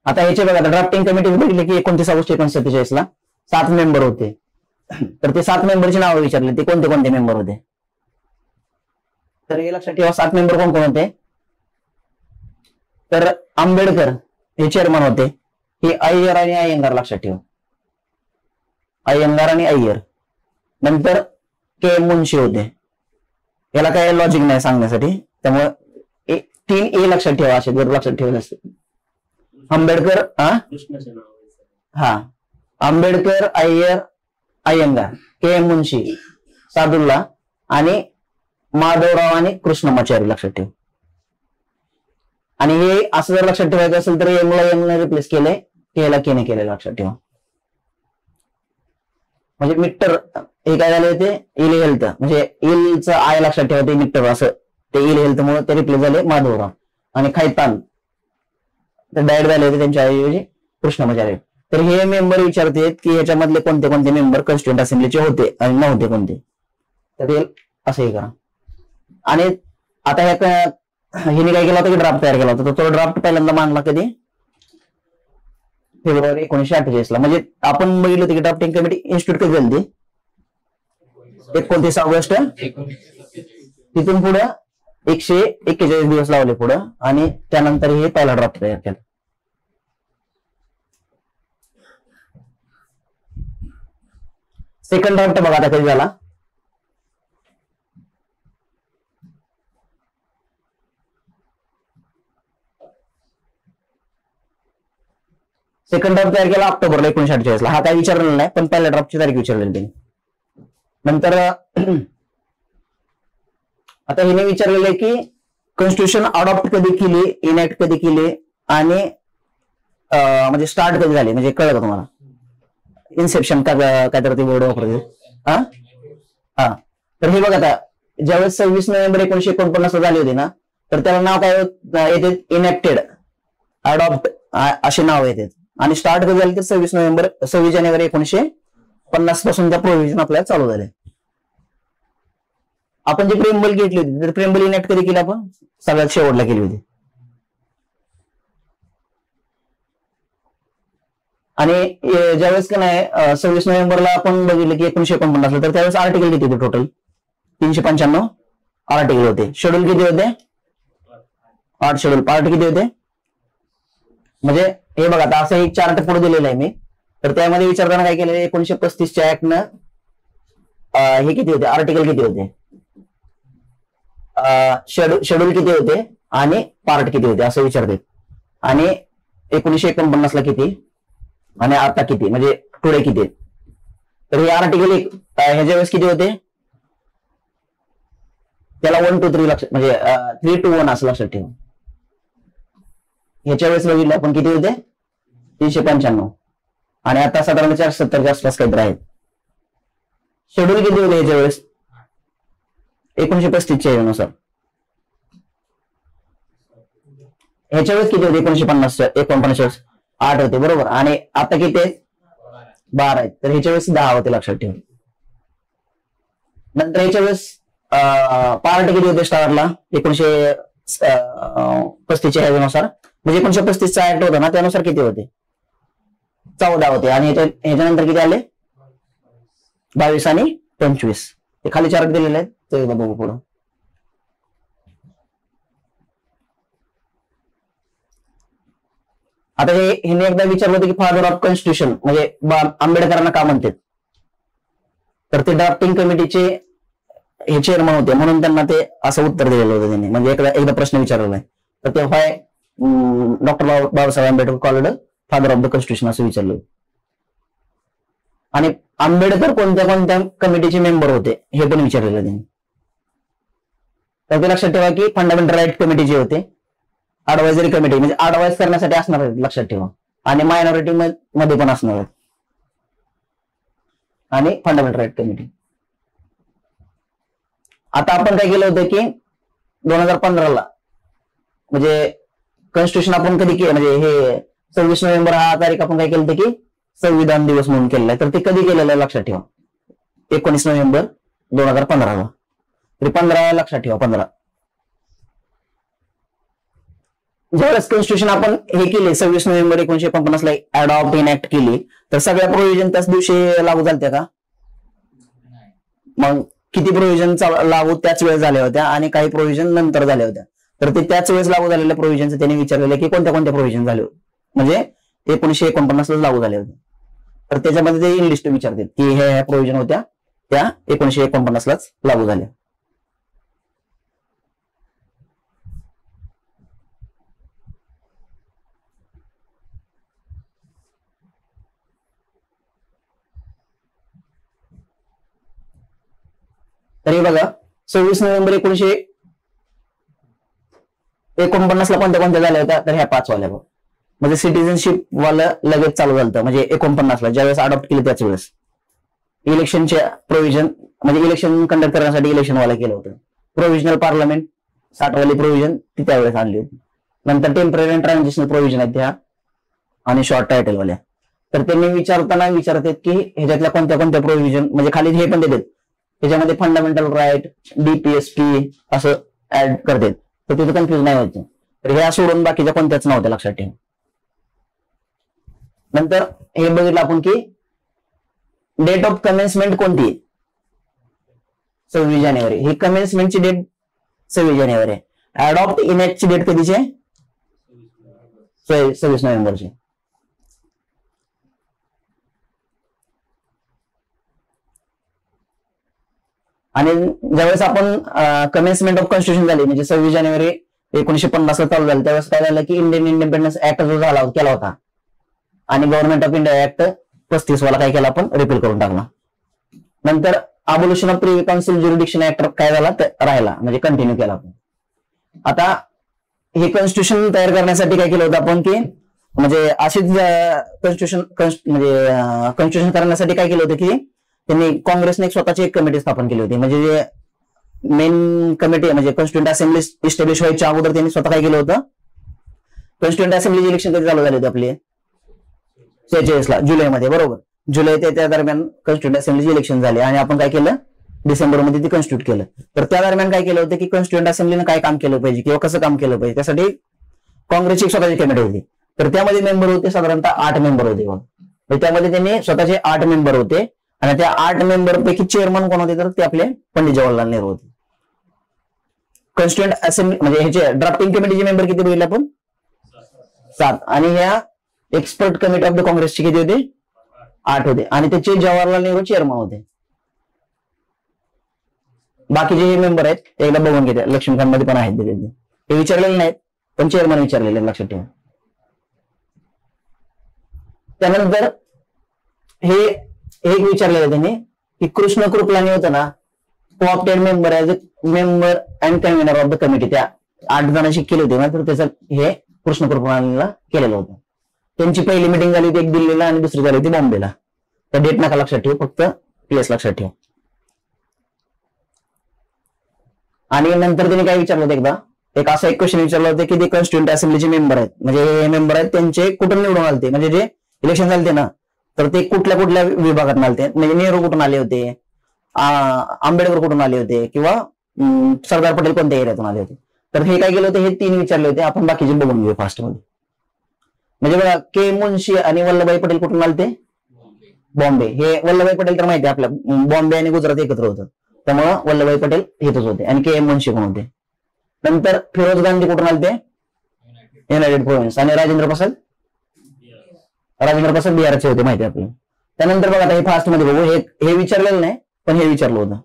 आता ह्याचे बघा, ड्राफ्टिंग कमिटी बघितली की 29 ऑगस्ट 1947 ला 7 मेंबर होते. तर ते 7 मेंबरची नावं विचारले, ते कोणते कोणते मेंबर होते? तर हे लक्षात ठेवा, 7 मेंबर कोण कोण होते? तर आंबेडकर हे चेअरमन होते. हे अय्यर आणि अय्यंगार लक्षात ठेवा, अय्यंगार आणि अय्यर. नंतर के मुन्शी होते. याला काय लॉजिक नाही सांगण्यासाठी, त्यामुळे 3 ए लक्षात ठेवा, असे जर लक्षात ठेवले असते. आंबेडकर, आंबेडकर, अय्यर, अय्यंगार, के मुन्शी, सादुल्ला आणि माधवराव आणि कृष्णमाचारी लक्षात ठेव. आणि हे असं जर लक्षात ठेवायचं असेल तर एमला एमने रिप्लेस केले, केला केने केले लक्षात ठेवा. म्हणजे मिट्टर हे काय झाले ते इल हेल्थ, म्हणजे इलचं आय लक्षात ठेवा, ते मिट्टर असं ते इल हेल्थ मुळे ते रिप्लेस झाले माधवराव. आणि खैतान तर डायट झाले होते त्यांच्या ऐवजी कृष्णमाचार्य. तर हे मेंबर विचारतात की ह्याच्यामधले कोणते कोणते मेंबर कॉन्स्टिट्युएंट असेंब्लीचे होते आणि नव्हते कोणते. तर ते असं हे करा. आणि आता हिने काय केलं होतं की ड्राफ्ट तयार केला होता, तर तो ड्राफ्ट पहिल्यांदा मांडला कधी? फेब्रुवारी 1948 ला. म्हणजे आपण बघितलं होतं की ड्राफ्टिंग कमिटी इन्स्टिट्यूट कधी झाली? 29 ऑगस्ट. तिथून पुढे 141 दिवस लावले पुढं, आणि त्यानंतर हे पहिला ड्राफ्ट तयार केला. सेकंड ड्राफ्ट बघा आता कधी झाला? सेकंड ड्राफ्ट तयार केला ऑक्टोबरला 1948 ला. हा काय विचारलेला नाही, पण पहिल्या ड्राफ्टची तारीख विचारलेली त्यांनी. नंतर आता हिने विचारलेलं आहे की कॉन्स्टिट्यूशन अडॉप्ट कधी केली, इनॅक्ट कधी केली, आणि म्हणजे स्टार्ट कधी झाली, म्हणजे कळलं का तुम्हाला? इन्सेप्शन काय तर ते वर्ड वापरते. हा तर हे बघा, आता ज्यावेळेस 26 नोव्हेंबर 1949 झाली होती ना, तर त्याला नाव काय येते? इनॅक्टेड, अडॉप्ट असे नाव येतात. आणि स्टार्ट कधी झाली तर 26 जानेवारी 1950 पासून त्या प्रोव्हिजन आपल्याला चालू झाले. आपण जी प्रेमबल घेतली होती तर प्रेमबल इनॅक्ट कधी केली आपण? सगळ्यात शेवटला केली होती. आणि ज्यावेळेस का नाही 26 नोव्हेंबरला आपण बघितलं की 1949 तर त्यावेळेस आर्टिकल किती होते टोटल? 395 आर्टिकल होते. शेड्यूल किती होते? 8 शेड्यूल. पार्ट किती होते? म्हणजे हे बघा आता असं एक चार्ट पुढे दिलेला आहे मी, तर त्यामध्ये विचारताना काय केलेलं 1935च्या ऍक्टनं हे किती होते? आर्टिकल किती होते? शेड्यूल किती होते आणि पार्ट किती होते असं विचारतात. आणि 1949 ला किती आणि आता किती म्हणजे टुडे किती? तर हे आर्टिकल ह्याच्या वेळेस किती होते? त्याला 1 2 3 लक्षात म्हणजे 3 2 1 असं लक्षात ठेवा. ह्याच्या वेळेस बघितलं आपण किती होते? 395 आणि आता साधारण 470च्या आसपास काहीतरी आहेत. शेड्यूल किती होते ह्याच्या वेळेस? 1935च्या नुसार. ह्याच्या वेळेस किती होते? 1949 8 होते बरोबर. आणि आता किती आहेत? 12 आहेत. तर ह्याच्या वेळेस 10 होते लक्षात ठेवा. नंतर ह्याच्या वेळेस पार्ट किती होते स्टार्टला? 1935च्या ह्याच्यानुसार म्हणजे 1935चा ऍक्ट होता ना त्यानुसार किती होते? 14 होते. आणि ह्याच्यानंतर किती आले? 22 आणि 25. ते खाली चार्ट दिलेले आहेत ते एकदा बघू पुढं. आता हे एकदा विचारलं होतं की फादर ऑफ कॉन्स्टिट्यूशन म्हणजे आंबेडकरांना का म्हणतात? तर ते ड्राफ्टिंग कमिटीचे हे चेअरमन होते म्हणून त्यांना ते असं उत्तर दिलेलं होतं त्यांनी. म्हणजे एकदा प्रश्न विचारलेला आहे तर ते why doctor Babasaheb Ambedkar called father of the constitution असं विचारलं. आणि आंबेडकर कोणत्या कोणत्या कमिटीचे मेंबर होते हे पण विचारलेलं त्यांनी. तर ते लक्षात ठेवा की फंडामेंटल राईट कमिटी जे होते, ऍडवायझरी कमिटी म्हणजे ऍडवाइज करण्यासाठी असणार आहेत लक्षात ठेवा, आणि मायनॉरिटी मध्ये पण असणार आहेत, आणि फंडामेंटल राईट कमिटी. आता आपण काय केलं होतं की 2015ला म्हणजे कॉन्स्टिट्यूशन आपण कधी केलं म्हणजे हे 26 नोव्हेंबर हा तारीख आपण काय केलं होतं की संविधान दिवस म्हणून केलेला आहे. तर ते कधी केलेलं आहे लक्षात ठेवा? 19 नोव्हेंबर 2015ला. तरी 15 लक्षात ठेवा. 15 ज्यावेळेस कॉन्स्टिट्यूशन आपण हे केले 26 नोव्हेंबर 1949 ला अडॉप्ट इनॅक्ट केली तर सगळ्या प्रोव्हिजन त्याच दिवशी लागू झाल्या का? मग किती प्रोव्हिजन लागू त्याच वेळेस झाल्या होत्या आणि काही प्रोव्हिजन नंतर झाल्या होत्या. तर ते त्याच वेळेस लागू झालेल्या प्रोव्हिजनचं त्यांनी विचारलेलं की कोणत्या कोणत्या प्रोव्हिजन झाले म्हणजे 1949 ला लागू झाले होते. तर त्याच्यामध्ये ते इन लिस्ट विचारतात की ह्या प्रोव्हिजन होत्या त्या 1949 लाच लागू झाल्या. तरी बघा 26 नोव्हेंबर 1949 ला कोणत्या कोणत्या झाल्या होत्या? तर ह्या 5 वाल्या बघ. म्हणजे सिटीजनशिप वाला लगेच चालू झालं म्हणजे 49 ला ज्यावेळेस अडॉप्ट केली त्याच वेळेस. इलेक्शनचे प्रोव्हिजन म्हणजे इलेक्शन कंडक्ट करण्यासाठी इलेक्शन वाला केलं होतं. प्रोव्हिजनल पार्लमेंट 60 वाली प्रोव्हिजन ती त्यावेळेस आणली होती. नंतर टेम्पररी अँड ट्रान्झिशनल प्रोव्हिजन आहेत त्या आणि शॉर्ट टायटल वाल्या. तर त्यांनी विचारताना विचारतात की ह्याच्यातल्या कोणत्या कोणत्या प्रोव्हिजन म्हणजे खाली हे पण देतात त्याच्यामध्ये फंडामेंटल राईट डीपीएसपी असं ऍड करतात. तर तिथं कन्फ्युज नाही व्हायचं. तर ह्या सोडून बाकीच्या कोणत्याच नव्हत्या लक्षात ठेवा. नंतर हे बघितलं आपण की डेट ऑफ कमेन्समेंट कोणती? 26 जानेवारी. ही कमेन्समेंटची डेट 26 जानेवारी आहे. अडॉप्ट इनॅक्टची डेट कधीची आहे? 26 नोव्हेंबरची. आणि ज्यावेळेस आपण कमेन्समेंट ऑफ कॉन्स्टिट्यूशन झाली म्हणजे 26 जानेवारी 1950 चालू झालं त्यावेळेस काय झालं की इंडियन इंडिपेंडन्स ऍक्ट जो केला होता आणि गव्हर्नमेंट ऑफ इंडिया ऍक्ट 35 वाला काय केला आपण रिपील करून टाकला. नंतर abolition of privy council jurisdiction act काय झाला राहिला म्हणजे कंटिन्यू केला आपण. आता हे कॉन्स्टिट्यूशन तयार करण्यासाठी काय केलं होतं आपण की म्हणजे अशीच कॉन्स्टिट्यूशन करण्यासाठी काय केलं होतं की त्यांनी काँग्रेसने एक स्वतःची एक कमिटी स्थापन केली होती. म्हणजे मेन कमिटी म्हणजे कॉन्स्टिट्यूंट असेंब्ली इस्टॅब्लिश व्हायच्या अगोदर त्यांनी स्वतः काय केलं होतं कॉन्स्टिट्यूंट असेंब्लीचे इलेक्शन कधी चालू झाले होते आपले 46 ला जुलैमध्ये बरोबर. जुलै ते त्या दरम्यान कॉन्स्टिट्यूंट असेंब्लीचे इलेक्शन झाले आणि आपण काय केलं डिसेंबरमध्ये ते कॉन्स्टिट्यूट केलं. तर त्या दरम्यान काय केलं होतं की कॉन्स्टिट्युएंट असेंब्लीनं काय काम केलं पाहिजे किंवा कसं काम केलं पाहिजे त्यासाठी काँग्रेसची एक स्वतःची कमिटी होती. तर त्यामध्ये मेंबर होते साधारणतः 8 मेंबर होते. तर त्यामध्ये त्यांनी स्वतःचे 8 मेंबर होते आणि त्या 8 मेंबर पैकी चेअरमन कोण होते तर ते आपले पंडित जवाहरलाल नेहरू होते. कॉन्स्टिट्युएंट असेंब्ली म्हणजे ह्याचे ड्राफ्टिंग कमिटीचे मेंबर किती बघितले आपण 7 आणि ह्या एक्सपर्ट कमिटी ऑफ द काँग्रेसचे किती होते 8 होते आणि त्याचे जवाहरलाल नेहरू चेअरमन होते. बाकीचे हे मेंबर आहेत एकदा बघून घेते लक्ष्मीकांत मध्ये पण आहेत ते विचारलेले नाहीत पण चेअरमन विचारलेले लक्षात ठेवा. त्यानंतर हे एक विचारलेलं त्यांनी की कृष्ण कृपलानी होतं ना co-opted member as member and convener of the committee त्या 8 जणांशी केले होते ना तर त्याचं हे कृष्ण कृपलानीला केलेलं होतं. त्यांची पहिली मिटिंग झाली होती एक दिल्लीला आणि दुसरी झाली होती बॉम्बेला. त्या डेट नका लक्षात ठेवू फक्त पीएस लक्षात ठेव. आणि नंतर त्यांनी काय विचारलं होतं एकदा एक असा एक क्वेश्चन विचारलं होतं की ते कॉन्स्टिट्युएंट असेंब्लीचे मेंबर आहेत म्हणजे हे मेंबर आहेत त्यांचे कुठून निवडून आलते म्हणजे जे इलेक्शन झाले ना तर ते कुठल्या कुठल्या विभागातून आलते म्हणजे नेहरू कुठून आले होते आंबेडकर कुठून आले होते किंवा सरदार पटेल कोणत्या एरियातून आले होते. तर हे काय केलं होतं हे 3 विचारले होते आपण बाकीचे बघून घेऊ फास्ट मध्ये. म्हणजे बघा के मुन्शी आणि वल्लभभाई पटेल कुठून आलते बॉम्बे. हे वल्लभभाई पटेल तर माहिती आहे आपल्या बॉम्बे आणि गुजरात एकत्र होतं त्यामुळे वल्लभभाई पटेल हेतच होते आणि के एम मुन्शी पण होते. नंतर फिरोज गांधी कुठून आलते युनायटेड प्रोव्हिन्स आणि राजेंद्र प्रसाद बिहारचे होते माहिती आहे आपल्याला. त्यानंतर बघा आता हे फास्ट मध्ये बघू हे विचारलेलं नाही पण हे विचारलं होतं.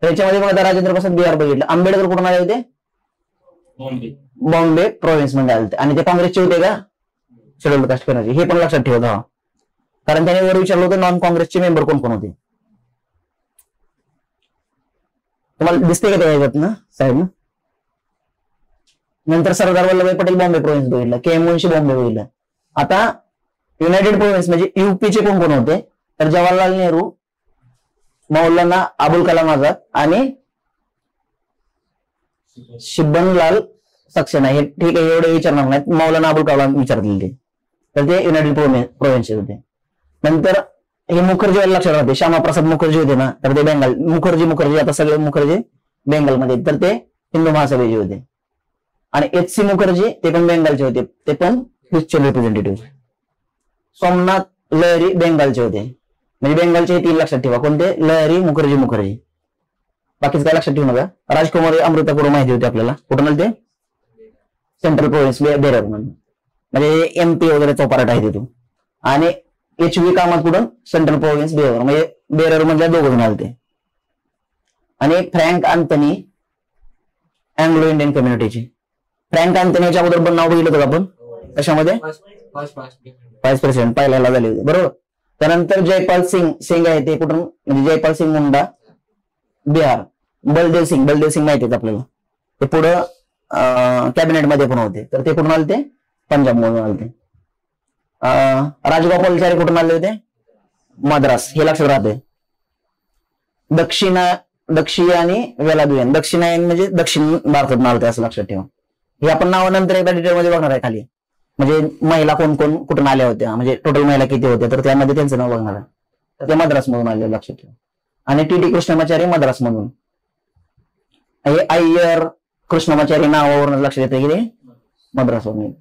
त्याच्यामध्ये बघा राजेंद्र प्रसाद बिहार बघितलं. आंबेडकर कुठून आले होते बॉम्बे प्रोव्हिन्स मध्ये आले आणि ते काँग्रेसचे होते का शेड्यूल्ड कास्ट करण्याचे हे पण लक्षात ठेवत हा कारण त्याने वर विचारलं होतं नॉन काँग्रेसचे मेंबर कोण कोण होते. तुम्हाला दिसते का त्या ना साहेब ना. नंतर सरदार वल्लभभाई पटेल बॉम्बे प्रोव्हिन्स बघितलं के एम मुन्शी बॉम्बे बघितलं. आता युनायटेड प्रोव्हिन्स म्हणजे युपीचे कोण कोण होते तर जवाहरलाल नेहरू मौलाना अबुल कलाम आझाद आणि शिबनलाल सक्सेना हे ठीक आहे एवढे विचारणार नाहीत मौलाना अबुल कलाम विचारतील ते तर ते युनायटेड प्रोव्हिन्स होते. नंतर हे मुखर्जी लक्षात राहते श्यामाप्रसाद मुखर्जी होते ना तर ते बेंगाल मुखर्जी आता सगळे मुखर्जी बेंगालमध्ये तर ते हिंदू महासभेचे होते. आणि एच.सी. मुखर्जी ते पण बेंगालचे होते ते पण ख्रिश्चन रिप्रेझेंटेटिव्ह. सोमनाथ लहरी बेंगालचे होते म्हणजे बेंगालचे हे 3 लक्षात ठेवा कोणते लहरी मुखर्जी बाकीच काय लक्षात ठेवू नका. राजकुमारी अमृतापूर माहिती होती आपल्याला कुठून आले ते सेंट्रल प्रोव्हिन्स बेरर म्हणजे एमपी वगैरे चौपाराट आहे तिथून. आणि एच.व्ही. कामत कुठून सेंट्रल प्रोव्हिन्स बेरर म्हणजे बेरर मधल्या 2 जण आले. आणि फ्रँक अँथनी अँग्लो इंडियन कम्युनिटीची फ्रँक अँथनीच्या अगोदर पण नाव बघितलं होतं आपण कशामध्ये व्हाईस प्रेसिडेंट पहिल्याला झाले होते बरोबर. त्यानंतर जयपाल सिंग आहे ते कुठून म्हणजे जयपाल सिंग मुंडा बिहार. बलदेव सिंग माहिती आहे आपल्याला ते पुढं कॅबिनेटमध्ये पण होते तर ते कुठून आले ते पंजाब मधून आले ते. राजगोपालाचारी कुठून आले होते मद्रास हे लक्षात राहते. दक्षिणायन म्हणजे दक्षिण भारतात आलते असं लक्षात ठेवा. हे आपण नावानंतर एकदा डिटेलमध्ये बघणार आहे खाली म्हणजे महिला कोण कोण कुठून आल्या होत्या म्हणजे टोटल महिला किती होत्या तर त्यामध्ये त्यांचं नाव बघणार आहे तर ते मद्रास मधून आले लक्षात ठेवा. आणि टी कृष्णमाचारी मद्रास मधून हे अय्यर कृष्णमाचारी नावावरून लक्षात येते की ते मद्रास मधून.